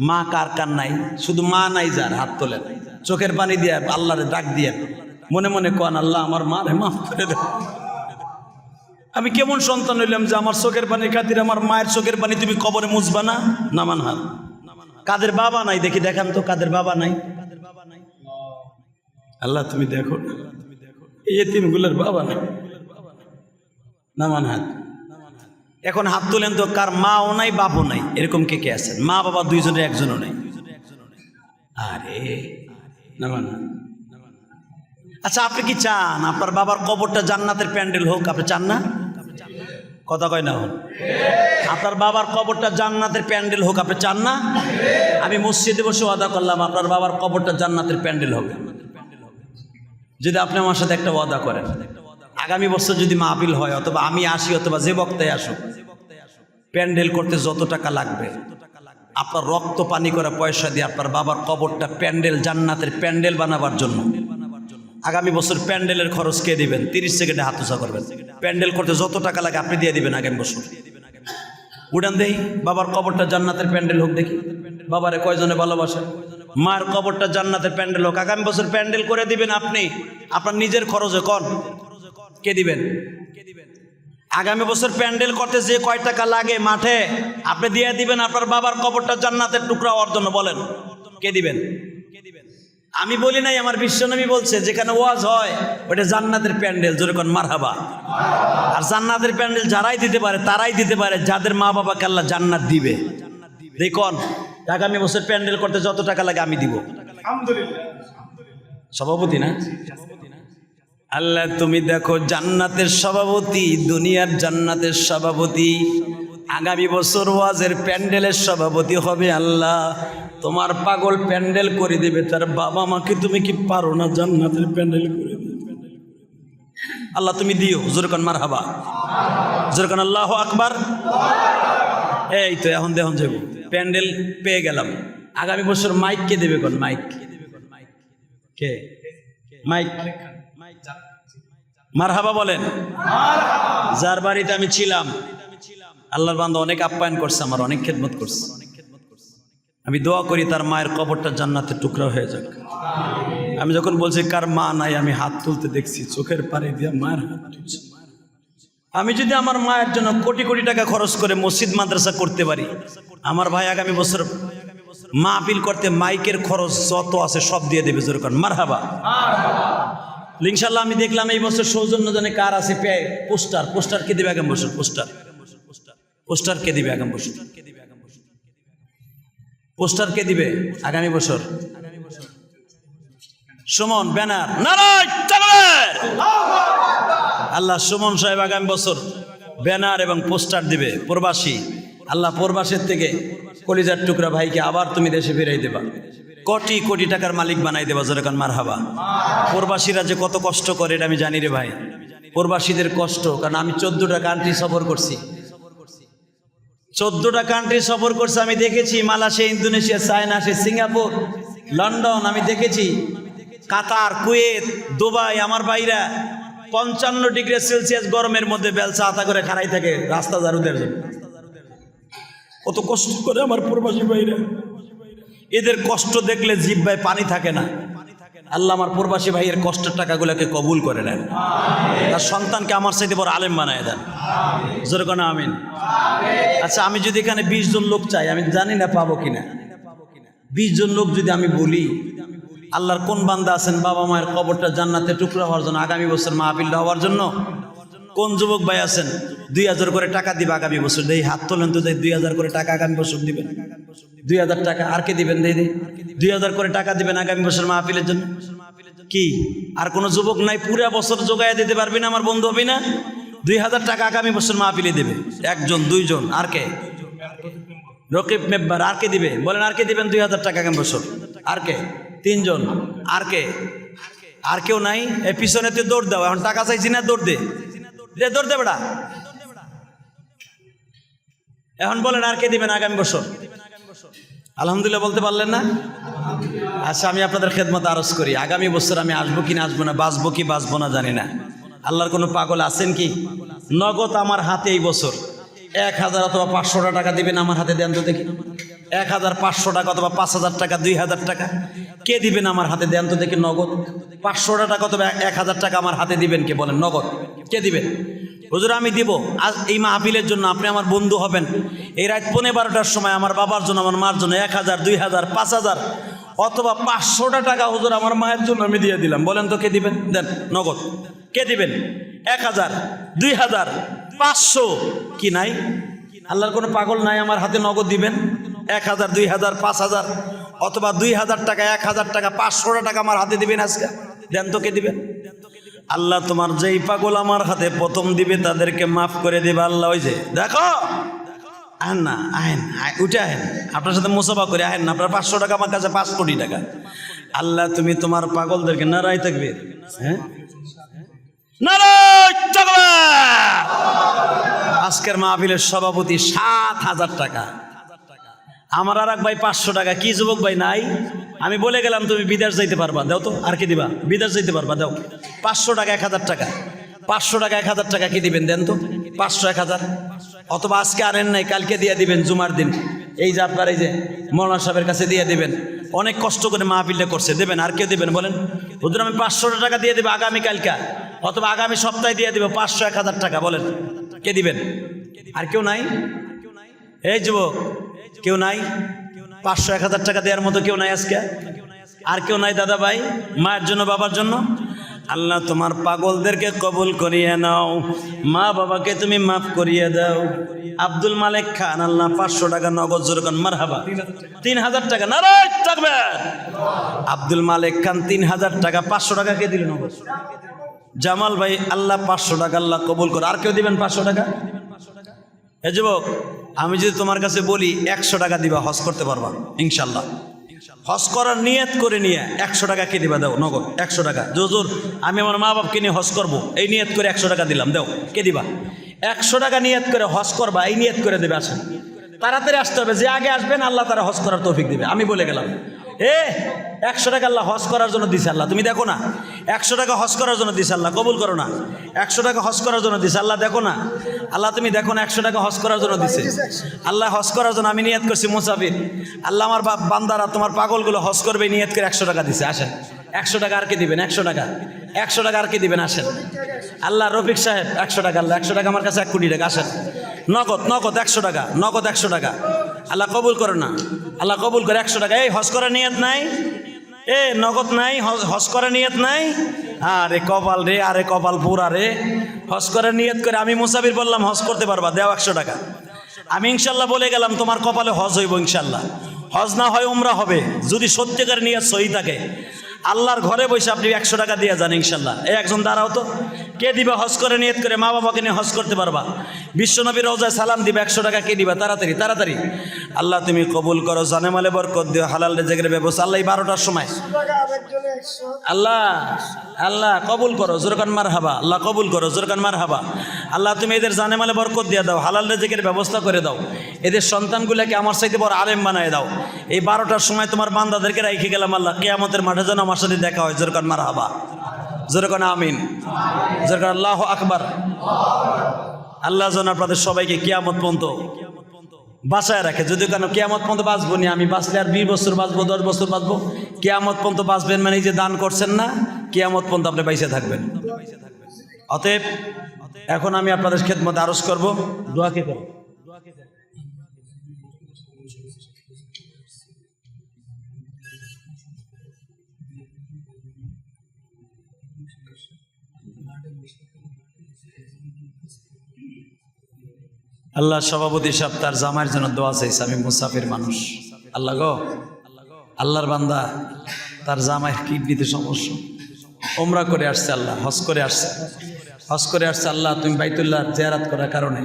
মা কার কার নাই? শুধু মা নাই যার, হাত তোলেন। চোখের পানি দিয়ে আল্লাহরে ডাক দিয়ে মনে মনে কন, আল্লাহ আমার মা রে মাফ করে দে। আমি কেমন সন্তান হইলাম যে আমার চোখের পানির খাতির আমার মায়ের চোখের পানি তুমি কবরে মুছবা না? নামান হাত। কাদের বাবা নাই দেখি, দেখান তো কাদের বাবা নাই। আল্লাহ তুমি দেখো, এই এতিমগুলোর বাবা নাই, নামান হাত। এখন হাত তোলেন তো, কার মাও নাই বাপও নাই, এরকম কে কে আছেন? মা বাবা দুইজনের একজনও নাই। আরে নামান হাত। আচ্ছা আপনি কি চান আপনার বাবার কবরটা জান্নাতের প্যান্ডেল হোক? আপনি চান না? কথা কয় না? আপনার বাবার কবরটা জান্নাতের প্যান্ডেল হোক, আপনি চান না? আমি মসজিদে বসে ওয়াদা করলাম আপনার বাবার কবরটা জান্নাতের প্যান্ডেল হবে, যদি আপনি আমার সাথে একটা ওয়াদা করেন। আগামী বছর যদি মাহফিল হয়, অথবা আমি আসি অথবা যে বক্তায় আসুক, প্যান্ডেল করতে যত টাকা লাগবে আপনার রক্ত পানি করা পয়সা দিয়ে আপনার বাবার কবরটা প্যান্ডেল, জান্নাতের প্যান্ডেল বানাবার জন্য আগামী বছর প্যান্ডেলের খরচ কে দিবেন? 30 সেকেন্ডে হাত উঁচা করবেন। প্যান্ডেল করতে যত টাকা লাগে আপনি দিয়ে দিবেন আগামী বছর। উড়ান দেই বাবার কবরটা জান্নাতের প্যান্ডেল হোক, দেখি বাবারে কয়জনে ভালোবাসে। মার কবরটা জান্নাতের প্যান্ডেল হোক, আগামী বছর প্যান্ডেল করে দিবেন আপনি আপনার নিজের খরচে। কন কে দিবেন? আগামী বছর প্যান্ডেল করতে যে কয় টাকা লাগে মাঠে আপনি দিয়ে দিবেন আপনার বাবার কবরটা জান্নাতের টুকরা হওয়ার জন্য। বলেন কে দিবেন? আমি বলি নাই, আমার বিশ্বনবী বলছে যেখানে ওয়াজ হয় ওটা জান্নাতের প্যান্ডেল, জোরে কোন মারহাবা। আর জান্নাতের প্যান্ডেল যারাই দিতে পারে তারাই দিতে পারে যাদের মা বাবাকে আল্লাহ জান্নাত দিবে। দেখুন আগামী বছর প্যান্ডেল করতে যত টাকা লাগে আমি দিব, আলহামদুলিল্লাহ। সভাপতি না? আল্লাহ তুমি দেখো জান্নাতের সভাপতি, দুনিয়ার জান্নাতের সভাপতি, আগামী বছর ওয়াজের প্যান্ডেলের সভাপতি হবে আল্লাহ। তোমার পাগল প্যান্ডেল করে দেবে, তার বাবা মাকে তুমি কি পারো না জান্নাতের প্যান্ডেল করে দেবে? আল্লাহ তুমি দিও, জোরে কোন মারহাবা, জোরে কোন আল্লাহু আকবার। এই তো এখন দেখুন যাব প্যান্ডেল পেয়ে গেলাম, আগামী বছর মাইক কে দেবে? কোন মাইক? কে মাইক? মারহাবা বলেন। যার বাড়িতে আমি ছিলাম আল্লাহর বান্দা অনেক আপ্যায়ন করছে, আমার অনেক খেদমত করছে। আমি দোয়া করি তার মায়ের কবরটা জান্নাতের টুকরা হয়ে যাক। আমি যখন বলছি কার মা নাই, আমি হাত তুলতে দেখছি, চোখের পানি দিয়ে মায়ের হাত তুলছে। আমি যদি আমার মায়ের জন্য কোটি কোটি টাকা খরচ করে মসজিদ মাদ্রাসা করতে পারি, আমার ভাই আগামী বছর মাহফিল করতে মাইকের খরচ যত আছে সব দিয়ে দেবে, জোরে কোন মারহাবা। ইনশাআল্লাহ আমি দেখলাম এই বছর সৌজন্য জানে কার আছে পোস্টার। পোস্টার কে দিবে আগামী বছর? পোস্টার কে দিবে আগামী বছর? পোস্টার কে দিবে আগামী বছর? সুমন ব্যানার নারায়ণ তাকবীর। আল্লাহ সুমন সাহেব আগামী বছর ব্যানার এবং পোস্টার দিবে প্রবাসী। আল্লাহ প্রবাসের থেকে কলিজার টুকরা ভাইকে আবার তুমি দেশে ফিরাই দেবা, কোটি কোটি টাকার মালিক বানাই দেবা। যেরকম মারহাবা। প্রবাসীরা যে কত কষ্ট করে এটা আমি জানি রে ভাই, প্রবাসীদের কষ্ট। কারণ আমি 14টা কান্ট্রি সফর করছি, 14টা কান্ট্রি সফর করছি। আমি দেখেছি Malaysia, Indonesia, China, Singapore, London, আমি দেখেছি কাতার, কুয়েত, দুবাই। আমার ভাইরা 55 ডিগ্রি সেলসিয়াস গরমের মধ্যে বেলচা আতা করে খাড়াই থাকে রাস্তা ঝাড়ুদের জন্য। কত কষ্ট করে আমার প্রবাসী ভাইরা, এদের কষ্ট দেখলে জিহ্বায় পানি থাকে না। আল্লাহ আমার প্রবাসী ভাইয়ের কষ্টের টাকাগুলোকে কবুল করে নেন, তার সন্তানকে আমার চাইতে বড় আলেম বানায় দেন। জোরে কোন আমিন। আচ্ছা, আমি যদি এখানে 20 জন লোক চাই, আমি জানি না পাবো কিনা। 20 জন লোক যদি আমি বলি, আল্লাহর কোন বান্দা আছেন বাবা মায়ের কবরটা জান্নাতে টুকরা হওয়ার জন্য, আগামী বছর মাহফিলটা হওয়ার জন্য? কোন যুবক ভাই আছেন 2000 করে টাকা দিবে আগামী বছর? দেই হাত তোলেন তো, 2000 করে টাকা আগামী বছর দিবেন। 2000 টাকা আর কে দিবেন? দেই 2000 করে টাকা দিবেন আগামী বছর মাহফিলের জন্য। কি আর কোনো যুবক নাই পুরা বছর জোগায় দিতে পারবি না? আমার বন্ধু হবে না? 2000 টাকা আগামী বছর মাহফিলে দেবে একজন, দুইজন, আর কে? রকিব মেম্বার। আর কে দিবে বলেন? আর কে দিবেন 2000 টাকা আগামী বছর? আর কে? 3 জন। আর কে? আর কেউ নাই? এই পিছনেতে দৌড় দাও। এখন টাকা চাইছি না, দৌড় দে, দৌড় দে বেটা। এখন বলেন আর কে দিবেন আগামী বছর? আলহামদুলিল্লাহ বলতে পারলেন না? আচ্ছা, আমি আপনাদের খেদমত আরজ করি, আগামী বছর আমি আসবো কি না আসবো না, বাঁচবো কি বাঁচবো না জানি না। আল্লাহর কোনো পাগল আছেন কি? নগদ আমার হাতে এই বছর 1000 অথবা 500 টাকা দিবেন আমার হাতে, দেন তো দেখি। 1500 টাকা অথবা 5000 টাকা, 2000 টাকা কে দিবেন আমার হাতে? দেন তো দেখি নগদ। 500 টাকা অথবা 1000 টাকা আমার হাতে দিবেন কে? বলেন নগদ কে দিবেন? হুজুর আমি দিব। আজ এই মাহফিলের জন্য আপনি আমার বন্ধু হবেন। এই রাত 12:15টার সময় আমার বাবার জন্য, আমার মার জন্য 1000, 2000, 5000 অথবা 500 টাকা হুজুর আমার মায়ের জন্য আমি দিয়ে দিলাম। বলেন তো কে দিবেন? দেন নগদ কে দিবেন? 1000, 2000, 500 কি নাই? আল্লাহর কোনো পাগল নাই আমার হাতে নগদ দিবেন? 1000, 2000, 5000 অথবা 2000 টাকা, 1000 টাকা, 500 টাকা আমার হাতে দিবেন আজকে। দেন তো কে দিবেন? আল্লাহ তোমার যেই পাগল আমার হাতে প্রথম দিবে তাদেরকে মাফ করে দিবে আল্লাহ। ওই যে দেখো, আহেন না, আহেন, উঠে আহেন, আপনার সাথে মুসাফা করে আহেন না। আপনার 500 টাকা আমার কাছে 5 কোটি টাকা। আল্লাহ তুমি তোমার পাগলদেরকে নারাই থাকবে। হ্যাঁ, নারাই থাকবে। আজকের মাহফিলের সভাপতি 7000 টাকা। আমার আর এক ভাই 500 টাকা। কি যুবক ভাই নাই? আমি বলে গেলাম তুমি বিদেশ যাইতে পারবা, দাও তো। আর কি দিবা? বিদেশ যাইতে পারবা, দাও। 500 টাকা, 1000 টাকা। 500 টাকা, 1000 টাকা কি দিবেন? দেন তো। 500, 1000 অথবা আজকে আনেন নাই, কালকে দিয়ে দিবেন জুমার দিন। এই যে আপনার এই যে মৌলানা সাহেবের কাছে দিয়ে দিবেন, অনেক কষ্ট করে মাহফিলটা করছে, দেবেন। আর কেউ দিবেন বলেন? হুজুর আমি 500 টাকা দিয়ে দেবো আগামী কালকা অথবা আগামী সপ্তাহে দিয়ে দেবো 500, 1000 টাকা। বলেন কে দিবেন? আর কেউ নাই? এই যুবক কেউ নাই? 500, 1000 টাকা দেওয়ার মতো কেউ নাই আজকে? আর কেউ নাই দাদা ভাই? মায়ের জন্য, বাবার জন্য? আল্লাহ তোমার পাগলদেরকে কবুল করিয়ে নাও, মা বাবাকে তুমি মাফ করিয়ে দাও। আব্দুল মালিক খান, আল্লাহ 500 টাকা নগদ। জোরকান মারহাবা। 3000 টাকা, নারায় থাকবে। আব্দুল মালিক খান 3000 টাকা। 500 টাকা কে দিল নগদ? জামাল ভাই, আল্লাহ 500 টাকা আল্লাহ কবুল করে। আর কেউ দিবেন 500 টাকা? এ যুবক, আমি যদি তোমার কাছে বলি 100 টাকা দিবা, হজ করতে পারবা ইনশাল্লাহ? হজ করার নিয়ত করে নিয়ে 100 টাকা কে দিবা? দাও নগদ 100 টাকা। হুজুর আমি আমার মা বাপকে নিয়ে হজ করবো, এই নিয়ত করে 100 টাকা দিলাম, দাও কে দিবা? 100 টাকা নিয়ত করে হজ করবা, এই নিয়ত করে দেবে। আসেন তাড়াতাড়ি আসতে হবে, যে আগে আসবেন আল্লাহ তারা হজ করার তৌফিক দিবে। আমি বলে গেলাম 100 টাকা আল্লাহ হজ করার জন্য দিছে আল্লাহ। তুমি দেখো না 100 টাকা হজ করার জন্য দিছে আল্লাহ, কবুল করো না। 100 টাকা হজ করার জন্য দিছে আল্লাহ, দেখো না আল্লাহ, তুমি দেখো না 100 টাকা হজ করার জন্য দিছে আল্লাহ। হজ করার জন্য আমি নিয়ত করছি মুসাফির, আল্লাহ আমার বান্দারা তোমার পাগলগুলো হজ করবে, নিয়ত করে 100 টাকা দিছে। আসেন 100 টাকা আর কে দিবেন? 100 টাকা, 100 টাকা আর কে দিবেন? আসেন আল্লাহ। রফিক সাহেব 100 টাকা আল্লাহ, 100 টাকা আমার কাছে 1 কোটি টাকা। আসেন নগদ, নগদ 100 টাকা, নগদ 100 টাকা। আল্লাহ কবুল করে না, আল্লাহ কবুল করে। 100 টাকা। এই হজ করার নিয়ত নাই? নগদ নাই, হজ করার নিয়ত নাই? আরে কপাল রে, আরে কপাল পুরা রে। হজ করার নিয়ত করে আমি মুসাফির বললাম হজ করতে পারবা, দেও 100 টাকা। আমি ইনশাল্লাহ বলে গেলাম তোমার কপালে হজ হইব ইনশাল্লাহ। হজ না হয় উমরা হবে, যদি সত্যিকার নিয়ত সহি থাকে। আল্লাহর ঘরে বসে আপনি 100 টাকা দিয়ে যান ইনশাল্লাহ। এই একজন দাঁড়াও তো, কে দিবা হজ করে নিয়ত করে, মা বাবাকে নিয়ে হজ করতে পারবা। বিশ্বনবীর রওজায় সালাম দিবা, 100 টাকা কে দিবা? তাড়াতাড়ি তাড়াতাড়ি। আল্লাহ তুমি কবুল করো, জানে মালে বরকত দিও, হালাল রিজিকের ব্যবস্থা। আল্লাহ এই 12টার সময় আল্লাহ আল্লাহ কবুল করো, জোরকান মারহাবা। আল্লাহ কবুল করো, জোরকান মারহাবা। আল্লাহ তুমি এদের জানে মালে বরকত দিয়ে দাও, হালাল রিজিকের ব্যবস্থা করে দাও। এদের সন্তানগুলোকে আমার চাইতে বড় আলেম বানায় দাও। এই 12টার সময় তোমার বান্দাদেরকে রেখে গেলাম আল্লাহ, কিয়ামতের মাঠে যেন আমার সাথে দেখা হয়। জোরকান মারহাবা, জোরকান আমিন, জোরকান আল্লাহু আকবার। আল্লাহ যেন আপনাদের সবাইকে কিয়ামত পর্যন্ত বাঁচায় রাখে। যদি কেন কিয়ামত পর্যন্ত বাঁচবো নি, আমি বাঁচলে আর 20 বছর বাঁচবো, 10 বছর বাঁচবো, কিয়ামত পর্যন্ত বাঁচবেন মানে এই যে দান করছেন না, কিয়ামত পর্যন্ত আপনি বাইসে থাকবেন। অতএব এখন আমি আপনাদের খেদমতে আরজ করবো, দোয়া কে করো? আল্লাহ সভাপতি সাহেব তার জামাইয়ের জন্য দোয়া চাইছে। আমি মুসাফির মানুষ, আল্লাহ গো, আল্লাহর বান্দা, তার জামাইয়ের কিডনিতে সমস্যা, ওমরা করে আসছে, আল্লাহ হজ করে আসছে, হজ করে আসছে। আল্লাহ তুমি বাইতুল্লাহ জিয়ারাত করার কারণে,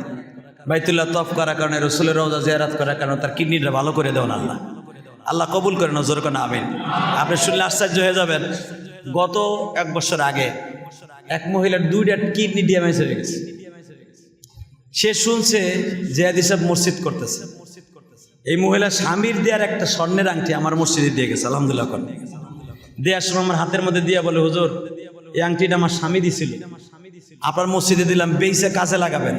বাইতুল্লাহ তফ করার কারণে, রসুলের রওজা জিয়ারাত করার কারণে তার কিডনিটা ভালো করে দেও না আল্লাহ। আল্লাহ কবুল করে নজর করে আমিন। আপনি শুনলে আশ্চর্য হয়ে যাবেন, গত 1 বছর আগে এক মহিলার 2টা কিডনি ড্যামেজ হয়ে গেছে। সে শুনছে জিয়াদি সাহেব মসজিদ করতেছে, এই মহিলা স্বামীর দেওয়ার একটা স্বর্ণের আংটি আমার মসজিদে দিয়ে গেছে। আলহামদুলিল্লাহ করে দেওয়ার সময় আমার হাতের মধ্যে দিয়া বলে, হুজুর এই আংটিটা আমার স্বামী দিছিল, আপনার মসজিদে দিলাম, বেইসে কাজে লাগাবেন।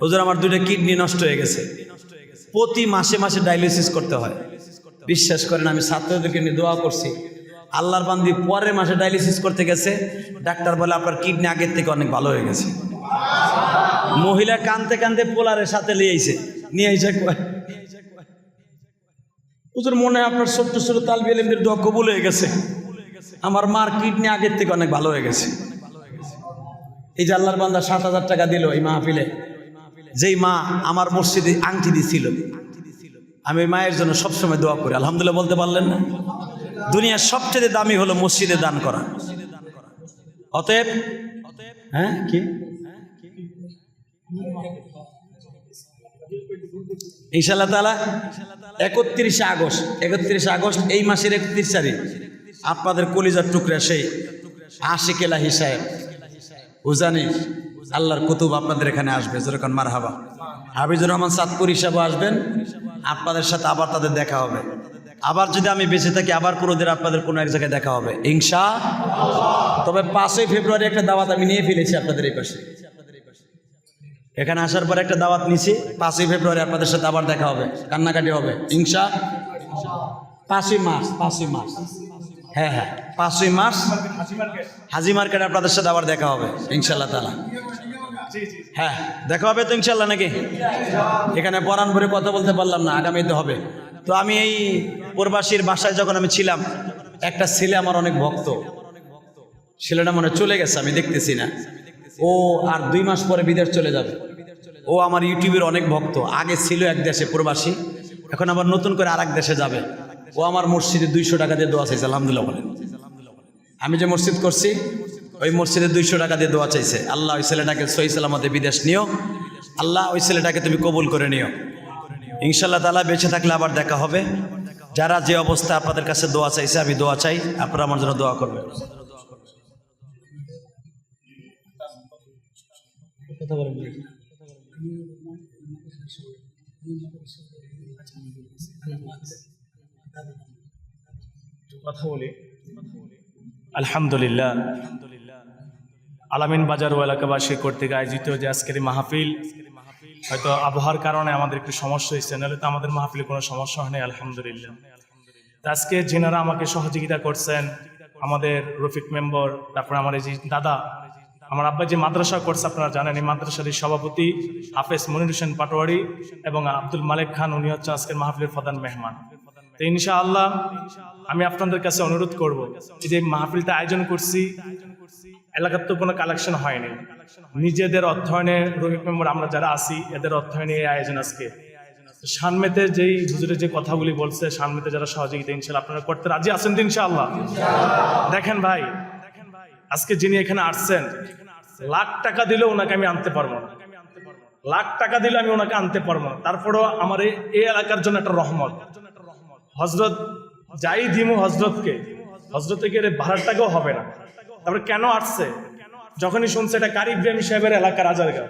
হুজুর আমার 2টা কিডনি নষ্ট হয়ে গেছে, প্রতি মাসে মাসে ডায়ালিসিস করতে হয়। বিশ্বাস করেন আমি ছাত্রদেরকে নিয়ে দোয়া করছি, আল্লাহর বান্দি পরের মাসে ডায়ালিসিস করতে গেছে, ডাক্তার বলে আপনার কিডনি আগের থেকে অনেক ভালো হয়ে গেছে। মহিলা কানতে কানতে পোলারের সাথে নিয়ে আইছে, হুজুর মনে হয় আপনার ছোট্ট ছোট তালবি ইলমদের দোয়া কবুল হয়ে গেছে, আমার মার কিডনি আগের থেকে অনেক ভালো হয়ে গেছে। এই যে আল্লাহর বান্দা 7,000 টাকা দিল এই মাহফিলে, যেই মা আমার মসজিদে আংটি দিছিল, আমি মায়ের জন্য সবসময় দোয়া করি। আলহামদুলিল্লাহ বলতে পারলেন না? দুনিয়ার সবচেয়ে দামি হলো মসজিদে দান করা। অতএব হ্যাঁ কি ইনশাআল্লাহ তাআলা 31 আগস্ট এই মাসের 31 তারিখ আপনাদের কলিজার টুকরা সেই আশিক এলাহি সাহেব উজানি আল্লাহর কুতুব আপনাদের এখানে আসবে। যেরকম মারহাবা। হাফিজুর রহমান চাঁদপুরি সাহেব আসবেন, আপনাদের সাথে আবার তাদের দেখা হবে। আবার যদি আমি বেঁচে থাকি আবার কোনোদিন আপনাদের কোনো এক জায়গায় দেখা হবে ইনশাআল্লাহ। তবে 5ই ফেব্রুয়ারি একটা দাওয়াত আমি নিয়ে ফেলেছি আপনাদের এই পাশে, এখানে আসার পর একটা দাওয়াত নিছি। 5ই ফেব্রুয়ারি আপনাদের সাথে আবার দেখা হবে, কান্নাকাটি হবে ইনশাআল্লাহ। 5ই মার্চ হ্যাঁ 5ই মার্চ হাজি মার্কেটে আপনাদের সাথে আবার দেখা হবে ইনশাআল্লাহ তাআলা। হ্যাঁ দেখা হবে তো ইনশাআল্লাহ নাকি? এখানে পরাণ ভরে কথা বলতে পারলাম না, আগামীতে হবে। তো আমি এই প্রবাসীর বাসায় যখন আমি ছিলাম, একটা ছেলে আমার অনেক ভক্ত, ছেলেটা মনে চলে গেছে, আমি দেখতেছি না। ও আর 2 মাস পরে বিদেশ চলে যাবে। ও আমার ইউটিউবের অনেক ভক্ত, আগে ছিল এক দেশে প্রবাসী, এখন আবার নতুন করে আর এক দেশে যাবে। ও আমার মসজিদে 200 টাকা দিয়ে দোয়া চাইছে। আলহামদুলিল্লাহ বলেন। আমি যে মসজিদ করছি ওই মসজিদে 200 টাকা দিয়ে দোয়া চাইছে, আল্লাহ ওই ছেলেটাকে সহি সালামতে বিদেশ নিও, আল্লাহ ওই ছেলেটাকে তুমি কবুল করে নিও ইনশাআল্লাহ তাআলা। বেঁচে থাকলে আবার দেখা হবে। যারা যে অবস্থা আপনাদের কাছে দোয়া চাইছে, আমি দোয়া চাই, আপনারা আমার জন্য দোয়া করবেন। কথা বলি। আলহামদুলিল্লাহ, আলামিন বাজার ও এলাকাবাসী কর্তৃক আয়োজিত যে আজকের মাহফিল, হয়তো আবহাওয়ার কারণে আমাদের একটু সমস্যা হয়েছে, নাহলে তো আমাদের মাহফিলে কোনো সমস্যা হয়নি আলহামদুলিল্লাহ। আজকে যেনারা আমাকে সহযোগিতা করছেন, আমাদের রফিক মেম্বার, তারপরে আমার এই যে দাদা, আমার আব্বা যে মাদ্রাসা করছে আপনারা জানেন, এই মাদ্রাসার সভাপতি হাফেজ মনির হোসেন পাটোয়ারি এবং আব্দুল মালিক খান, উনি হচ্ছে আজকের মাহফিলের প্রধান মেহমান। তো ইনশাআল্লাহ আমি আপনাদের কাছে অনুরোধ করব, এই যে মাহফিলটা আয়োজন করছি, এলাকার তো কোনো কালেকশন হয়নি, নিজেদের অর্থায়নে রফিক মেম্বার আমরা যারা আছি এদের অর্থায়নে এই আয়োজন আজকে। সানমেতে যেই হুজুরের যে কথাগুলি বলছে, সানমেতে যারা সহযোগিতা ইনশাআল্লাহ আপনারা করতে রাজি আছেন তো ইনশাআল্লাহ? দেখেন ভাই, আজকে যিনি এখানে আসছেন, লাখ টাকা দিলেও ওনাকে আমি আনতে পারবো না, লাখ টাকা দিলে আমি ওনাকে আনতে পারবো না। তারপরেও আমার এই এলাকার জন্য একটা রহমত। হজরত যাই দিমু হজরতকে, হজরত থেকে ভাড়ার টাকাও হবে না। তারপরে কেন আসছে? যখনই শুনছে এটা কারি ইব্রাহিম সাহেবের এলাকা রাজারগাঁও,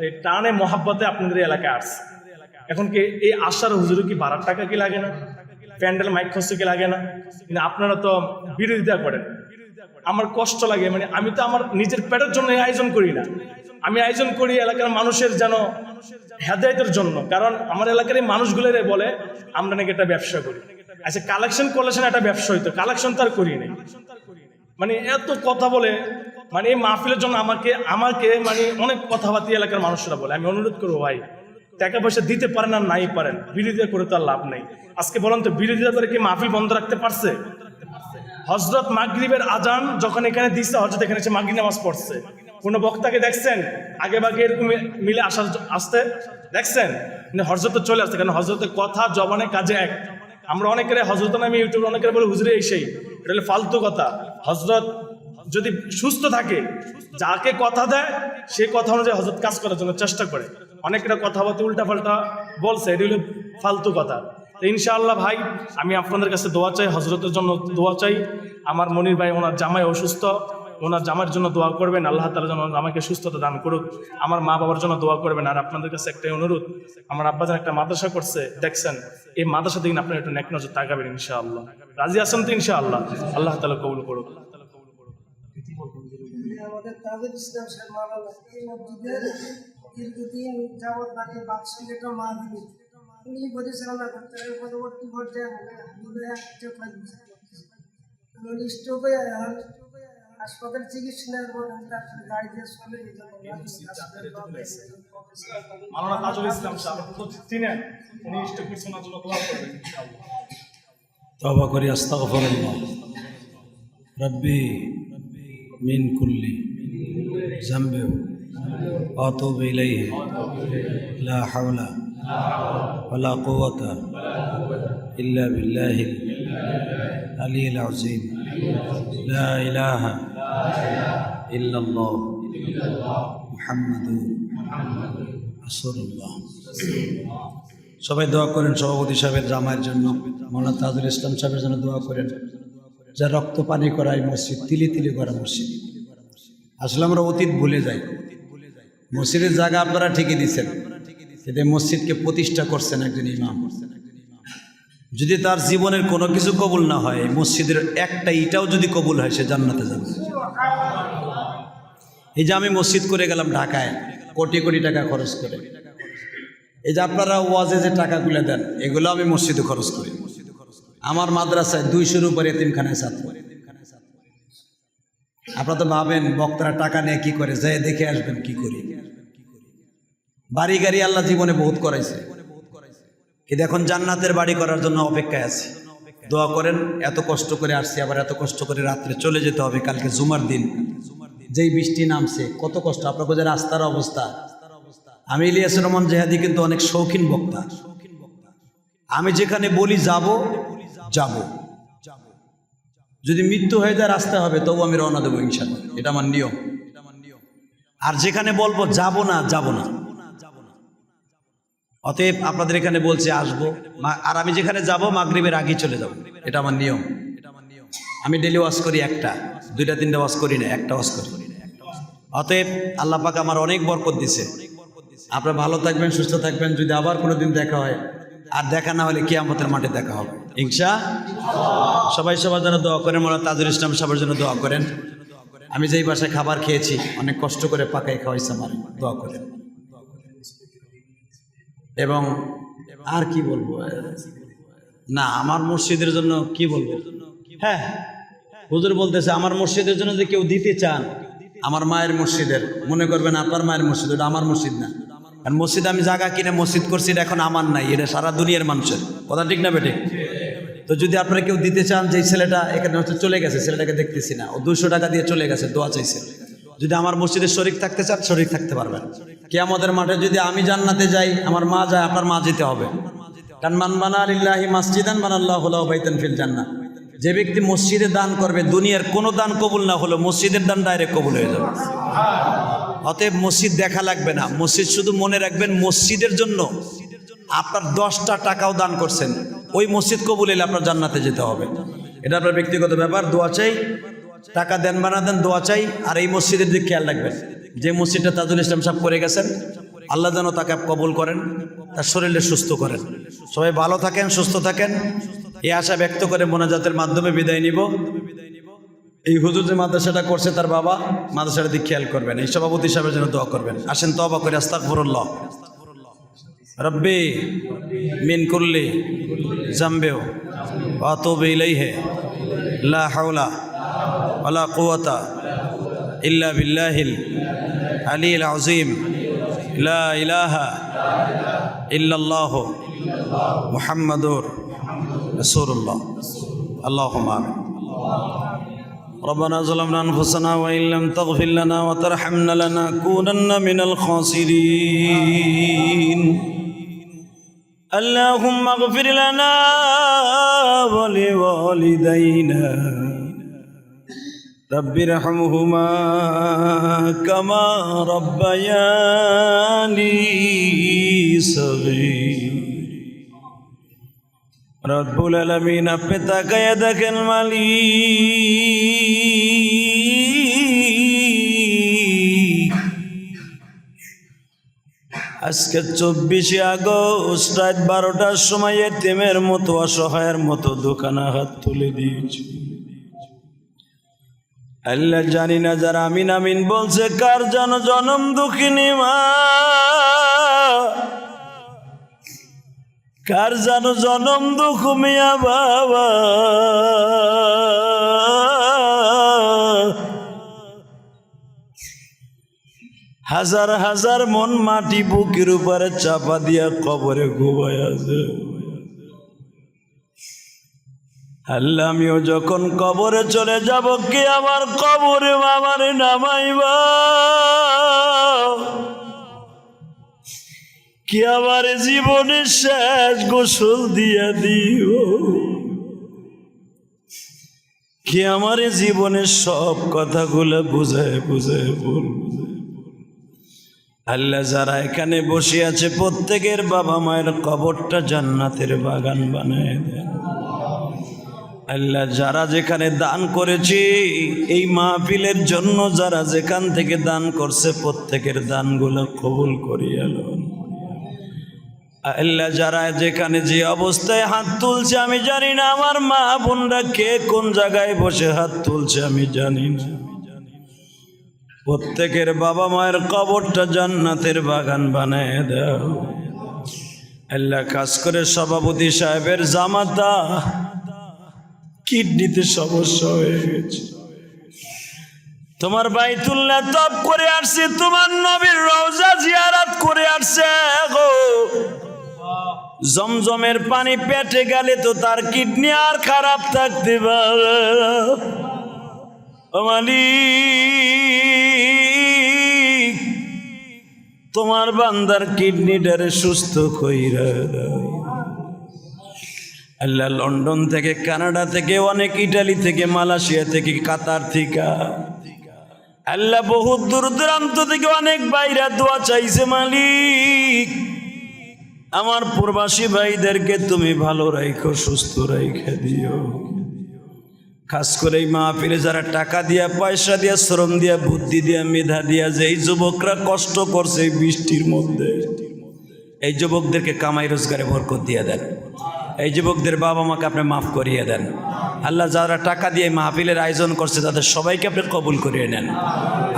এই টানে মহাব্বতে আপনাদের এলাকায় আসছে। এখন কি এই আসার হুজুরে কি ভাড়ার টাকা কি লাগে না? প্যান্ডেল মাইক খরচ কি লাগে না? কিন্তু আপনারা তো বিরোধিতা করেন। আমার কষ্ট লাগে, মানে আমি তো আমার নিজের পেটের জন্য এই আয়োজন করি না, আমি আয়োজন করি এলাকার মানুষের যেন হেদায়েতের জন্য। কারণ আমার এলাকার এই মানুষগুলোরে বলে আমরা নাকি একটা ব্যবসা করি। আচ্ছা, কালেকশন করলেছেন একটা ব্যবসা হইতো, কালেকশন তো আর করি নাই। মানে এত কথা বলে, মানে এই মাহফিলের জন্য আমাকে মানে অনেক কথাবার্তা এলাকার মানুষরা বলে। আমি অনুরোধ করবো ভাই, টাকা পয়সা দিতে পারেন আর নাই পারেন, বিরোধিতা করে তো আর লাভ নেই। আজকে বলেন তো, বিরোধিতা করে কি মাহফিল বন্ধ রাখতে পারছে? হজরত মাগরিবের আজান যখন এখানে দিচ্ছে, হজরত এখানে এসে মাগরিব নামাজ পড়ছে। কোন বক্তাকে দেখছেন আগে বাগে এরকম মিলে আসতে দেখছেন? হজরত তো চলে আসছে, কারণ হজরতের কথা জবানে কাজে এক। আমরা অনেকের হজরত নামে ইউটিউবে অনেকের বলে হুজুরে এই সেই, এটা হলে ফালতু কথা। হজরত যদি সুস্থ থাকে, যাকে কথা দেয় সেই কথা অনুযায়ী হজরত কাজ করার জন্য চেষ্টা করে। অনেকেরা কথা বলতে উল্টা পাল্টা বলছে, এটি হলো ফালতু কথা। তো ইনশাআল্লাহ ভাই, আমি আপনাদের কাছে দোয়া চাই, হজরতের জন্য দোয়া চাই। আমার মনির ভাই, ওনার জামাই অসুস্থ, ওনার জামার জন্য দোয়া করবেন, আল্লাহ তাআলা যেন আমাকে সুস্থতা দান করুক। আমার মা বাবার জন্য দোয়া করবেন। আর আপনাদের কাছে একটাই অনুরোধ, আমার আব্বাজান একটা মাদ্রাসা করছে দেখছেন, এই মাদ্রাসা দিন আপনারা একটু নেক নজর তাকাবেন ইনশাআল্লাহ। রাজি আছেন তো ইনশাআল্লাহ? আল্লাহ তাআলা কবুল করুক। আমাদের তাজুল ইসলাম সাহেব মাওলানা এই মসজিদের দীর্ঘদিন যাবৎ বাকি বাদশাহ মাহফিল উনি পরিচালনা করতেন। পরবর্তী পর্যায়ে উনি স্ট্রোকে হাসপাতাল চিকিৎসা নেওয়ার পর তার গাড়ি দিয়ে চলে মাওলানা তাজুল ইসলাম সাহেব তো চিনেন, উনি স্ট্রোক পিছনের জন্য দোয়া করবেন ইনশাআল্লাহ। তওবা করি, আস্তাগফিরুল্লাহ রব্বি মিন কুল্লি যামবি ওয়া আতুবু ইলাইহি লা হাওলা ওয়ালা কুওয়াতা ইল্লা বিল্লাহিল আলিয়্যিল আযীম লা ইলাহা ইল্লাল্লাহ মুহাম্মাদুর রাসূলুল্লাহ। সবাই দোয়া করেন সভাপতি সাহেবের জামাইয়ের জন্য, মাওলানা তাজুল ইসলাম সাহেবের জন্য দোয়া করেন, যা রক্ত পানি করায় মসজিদ, তিলি তিলি করা মসজিদ। আসলে আমরা অতীত ভুলে যাই। মসজিদের জায়গা আপনারা ঠিকই দিচ্ছেন, কিন্তু মসজিদকে প্রতিষ্ঠা করছেন একজন ইমাম। যদি তার জীবনের কোনো কিছু কবুল না হয়, মসজিদের একটা ইটাও যদি কবুল হয়, সে জান্নাতে যাবে। এই যে আমি মসজিদ করে গেলাম ঢাকায় কোটি কোটি টাকা খরচ করে, এই যে আপনারা ওয়াজে যে টাকাগুলো দেন, এগুলো আমি মসজিদে খরচ করি। আমার মাদ্রাসায় 200-র উপরে এতিমখানায় ছাত্র। আপনারা তো ভাবেন বক্তারা টাকা নিয়ে কি করে, যাই দেখে আসবেন কি করি। বাড়ি গাড়ি আল্লাহ জীবনে বহুত করাইছে, কিন্তু এখন জান্নাতের বাড়ি করার জন্য অপেক্ষায় আছি। দোয়া করেন, এত কষ্ট করে আসছি, আবার এত কষ্ট করে রাত্রে চলে যেতে হবে। কালকে জুমার দিন, যেই বৃষ্টি নামছে, কত কষ্ট। আপনার যে রাস্তার অবস্থা। আমি ইলিয়াস রহমান জেহাদি কিন্তু অনেক শৌখিন বক্তা। আমি যেখানে বলি যাব যাব, যদি মৃত্যু হয়ে যায় রাস্তা হবে তবু আমি রওনা দেবো ইনশাআল্লাহ, এটা আমার নিয়ম। আর যেখানে বলবো যাব না, যাব না। অতএব আপনাদের এখানে বলছে আসবো, আর আমি যেখানে যাব মাগরিবের আগেই চলে যাব, এটা আমার নিয়ম। আমি ডেলি ওয়াজ করি, একটা 2টা 3টা ওয়াজ করি না, একটা ওয়াজ করি। অতএব আল্লাহ পাক আমার অনেক বরকত দিছে। আপনারা ভালো থাকবেন, সুস্থ থাকবেন। যদি আবার কোনোদিন দেখা হয়, আর দেখা না হলে কিয়ামতের মাঠে দেখা হবে ইনশাআল্লাহ। সবাই সবার জন্য দোয়া করেন, মাওলানা তাজুল ইসলাম সবার জন্য দোয়া করেন। আমি যেই বাসায় খাবার খেয়েছি, অনেক কষ্ট করে পাকাই খাওয়াইছে আমার, দোয়া করেন। এবং আর কি বলবো না, আমার মসজিদের জন্য কি বলবো। হ্যাঁ, হুজুর বলতেছে আমার মসজিদের জন্য যে কেউ দিতে চান, আমার মায়ের মসজিদের, মনে করবেন আপনার মায়ের মসজিদ, ওটা আমার মসজিদ না। কারণ মসজিদ আমি জায়গা কিনে মসজিদ করছি, এটা এখন আমার নাই, এটা সারা দুনিয়ার মানুষের। কথা ঠিক না বেটে? তো যদি আপনারা কেউ দিতে চান, যে ছেলেটা এখানে হচ্ছে চলে গেছে, ছেলেটাকে দেখতেছি না, ও 200 টাকা দিয়ে চলে গেছে, দোয়া চাইছে। যদি আমার মসজিদে শরীক থাকতে চান শরীক থাকতে পারবেন। কিয়ামতের মাঠে যদি আমি জান্নাতে যাই, আমার মা যায়, আপনার মা যেতে হবে। কারণ মান বানা লিল্লাহি মাসজিদান বানাল্লাহু লাহু বাইতান ফিল জান্নাহ। যে ব্যক্তি মসজিদে দান করবে, দুনিয়ার কোনো দান কবুল না হলো মসজিদের দান ডাইরেক্ট কবুল হয়ে যাবে। অতএব মসজিদ দেখা লাগবে না, মসজিদ শুধু মনে রাখবেন মসজিদের জন্য আপনার 10টা টাকাও দান করছেন, ওই মসজিদ কবুল হলে আপনার জান্নাতে যেতে হবে। এটা আপনার ব্যক্তিগত ব্যাপার। দোয়া চাই, টাকা দেন বা না দেন, দোয়া চাই। আর এই মসজিদের দিকে খেয়াল রাখবেন, যে মসজিদটা তাজুল ইসলাম সাহেব করে গেছেন, আল্লাহ যেন তাকে কবুল করেন, তার শরীরে সুস্থ করেন। সবাই ভালো থাকেন, সুস্থ থাকেন, এই আশা ব্যক্ত করে মোনাজাতের মাধ্যমে বিদায় নিব। এই হুজুর যে মাদ্রাসাটা করছে তার বাবা, মাদ্রাসাটা দিকে খেয়াল করবেন, এই সভাপতি সাহেবের জন্য দোয়া করবেন। আসেন তওবা করে আস্তাগফিরুল্লাহ রব্বি মিন কুল্লি জামবিও ওয়া আতুবু ইলাইহি লা হাওলা ওয়ালা কুওয়াতা ইল্লা বিল্লাহিল আলিয়্যিল আযীম লা ইলাহা ইল্লাল্লাহু মুহাম্মাদুর রাসূলুল্লাহ। আল্লাহুম্মা আমিন। ربنا ظلمنا أنفسنا وإن لم تغفر لنا وترحمنا لنكونن من الخاسرين. اللهم اغفر لنا ولوالدينا رب ارحمهما كما ربياني صغير. রব্বুল আলামিন আপনি তাকায়া দেখেন মালিক, আজকে 24শে আগস্ট রাত 12টার সময় এতিমের মতো অসহায়ের মতো দোকানে হাত তুলে দিয়েছি। আল্লাহ জানি না যারা আমিন আমিন বলছে কার যেন জনম দুঃখিনী মা, কার জানো জনম দুঃখ মিয়া বাবা। হাজার হাজার মন মাটি বুকের উপরে চাপা দিয়া কবরে ঘুমায় আছে। আল্লাহ আমিও যখন কবরে চলে যাব, কে আমার কবরে আমারে নামাইবা, কি আমার জীবনের শেষ গোসল দিয়া দিও, কি আমার জীবনের সব কথাগুলো বুঝায় বুঝায় বলবো। আল্লাহ যারা এখানে বসে আছে প্রত্যেকের বাবা মায়ের কবরটা জান্নাতের বাগান বানায় দেন। আল্লাহ যারা যেখানে দান করেছে এই মাহফিলের জন্য, যারা যেখান থেকে দান করছে প্রত্যেকের দানগুলো কবুল করিয়া লন। আল্লাহ যারা যেখানে যে অবস্থায় হাত তুলছে আমি জানি না, আমার মা বোনরা কে কোন জায়গায় বসে হাত তুলছে আমি জানি না, প্রত্যেকের বাবা মায়ের কবরটা জান্নাতের বাগান বানায় দাও। আল্লাহ কাজ করে সভাপতি সাহেবের জামাতা কিডনিতে সমস্যা হয়ে গেছে, তোমার বাইতুল্লাহ তপ করে আসছে, তোমার নবীর রওজা জিয়ারত করে আসছে গো। জমজমের পানি পেটে গেলে তো তার কিডনি আর খারাপ থাকতে পারে। মালিক তোমার বান্দার কিডনিটারে সুস্থ কইরা দাও। আল্লাহ লন্ডন থেকে, কানাডা থেকে, অনেক ইটালি থেকে, মালয়েশিয়া থেকে, কাতার থেকে, আল্লাহ বহুত দূর দূরান্ত থেকে অনেক বাইরা দোয়া চাইছে। মালিক আমার প্রবাসী ভাইদেরকে তুমি ভালো রাখো, সুস্থ রাখা দিও। খাস করে এই মাহফিলে যারা টাকা দিয়া, পয়সা দিয়া, শ্রম দিয়া, বুদ্ধি দিয়া, মেধা দিয়া যে এই যুবকরা কষ্ট করছে এই বৃষ্টির মধ্যে, এই যুবকদেরকে কামাই রোজগারে বরকত দিয়ে দেন। এই যুবকদের বাবা মাকে আপনি মাফ করিয়ে দেন। আল্লাহ যারা টাকা দিয়ে মাহফিলের আয়োজন করছে তাদের সবাইকে আপনি কবুল করিয়ে নেন।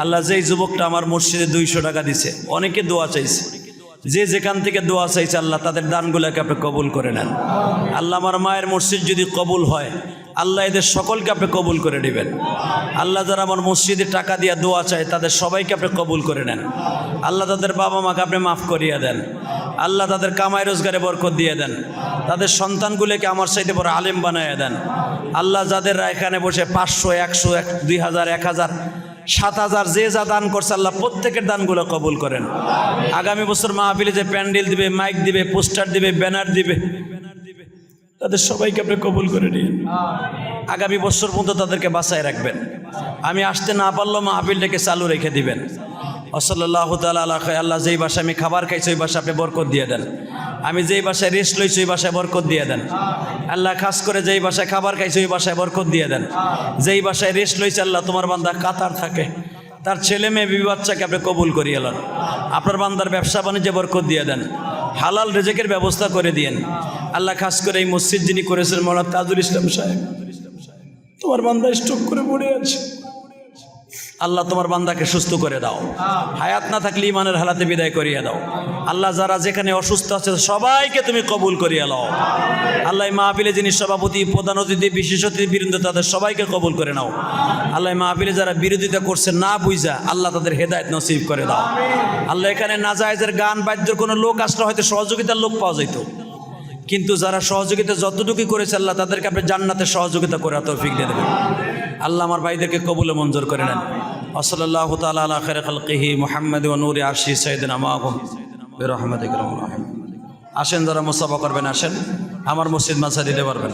আল্লাহ যেই যুবকটা আমার মসজিদে 200 টাকা দিছে, অনেকে দোয়া চাইছে, যে যেখান থেকে দোয়া চাইছে আল্লাহ তাদের দানগুলোকে আপনি কবুল করে নেন। আল্লাহ আমার মায়ের মসজিদ যদি কবুল হয় আল্লাহ এদের সকলকে আপনি কবুল করে নেবেন। আল্লাহ যারা আমার মসজিদে টাকা দিয়ে দোয়া চায় তাদের সবাইকে আপনি কবুল করে নেন। আল্লাহ তাদের বাবা মাকে আপনি মাফ করিয়ে দেন। আল্লাহ তাদের কামাই রোজগারে বরকত দিয়ে দেন। তাদের সন্তানগুলোকে আমার চাইতে বড় আলেম বানাইয়া দেন। আল্লাহ যাদের এখানে বসে 500, 100, 2000, 1000 7,000 যে যা দান করছে আল্লাহ প্রত্যেকের দানগুলো কবুল করেন। আগামী বছর মাহফিলে যে প্যান্ডেল দিবে, মাইক দিবে, পোস্টার দিবে, ব্যানার দিবে, তাদের সবাইকে আপনি কবুল করে নিন। আগামী বছর পর্যন্ত তাদেরকে বাঁচায় রাখবেন। আমি আসতে না পারলেও মাহফিলটাকে চালু রেখে দিবেন। ওয়াসাল্লাল্লাহু তাআলা আলা খায়র। আল্লাহ যেই বাসায় আমি খাবার খাইছি ওই বাসায় আপনি বরকত দিয়ে দেন। আমি যেই বাসায় রেস্ট লইছি ওই বাসায় বরকত দিয়ে দেন। আল্লাহ খাস করে যেই বাসায় খাবার খাইছি ওই বাসায় বরকত দিয়ে দেন। যেই বাসায় রেস্ট লইছে আল্লাহ তোমার বান্দা কাতার থাকে, তার ছেলে মেয়ে বিবি বাচ্চাকে আপনি কবুল করিয়ে এলেন। আপনার বান্দার ব্যবসা বাণিজ্যে বরকত দিয়ে দেন, হালাল রিজিকের ব্যবস্থা করে দিয়েন। আল্লাহ খাস করে এই মসজিদ যিনি করেছেন মাওলানা তাজুল ইসলাম সাহেব, তোমার বান্দা স্ট্রোক করে পড়ে আছে, আল্লাহ তোমার বান্দাকে সুস্থ করে দাও। হায়াত না থাকলে ইমানের হালাতে বিদায় করিয়ে দাও। আল্লাহ যারা যেখানে অসুস্থ আছে সবাইকে তুমি কবুল করিয়ে নাও। আল্লাহ মাহফিলে যিনি সভাপতি, প্রধান অতিথি, বিশেষ অতিথি বৃন্দ তাদের সবাইকে কবুল করে নাও। আল্লাহ মাহফিলে যারা বিরোধিতা করছে না বুঝা আল্লাহ তাদের হেদায়েত নসিব করে দাও। আল্লাহ এখানে নাজায়েজের গান বাদ্যর কোনো লোক আসলে হয়তো সহযোগিতার লোক পাওয়া যেত, কিন্তু যারা সহযোগিতা যতটুকু করেছে আল্লাহ তাদেরকে আপনি জান্নাতে সহযোগিতা করে তৌফিক দিয়ে দেবেন। আল্লাহ আমার ভাইদেরকে কবুল মঞ্জুর করে নেন। ওয়াসাল্লাল্লাহু তাআলা আলা খায়রি খালকিহি মুহাম্মাদ ওয়া নূরি আরশি সাইয়্যিদিনা মাআহুম বিরহমাতিকা ইয়া রাহমান। আসেন যারা মুসাফা করবেন আসেন, আমার মসজিদ মাসা দিতে পারবেন।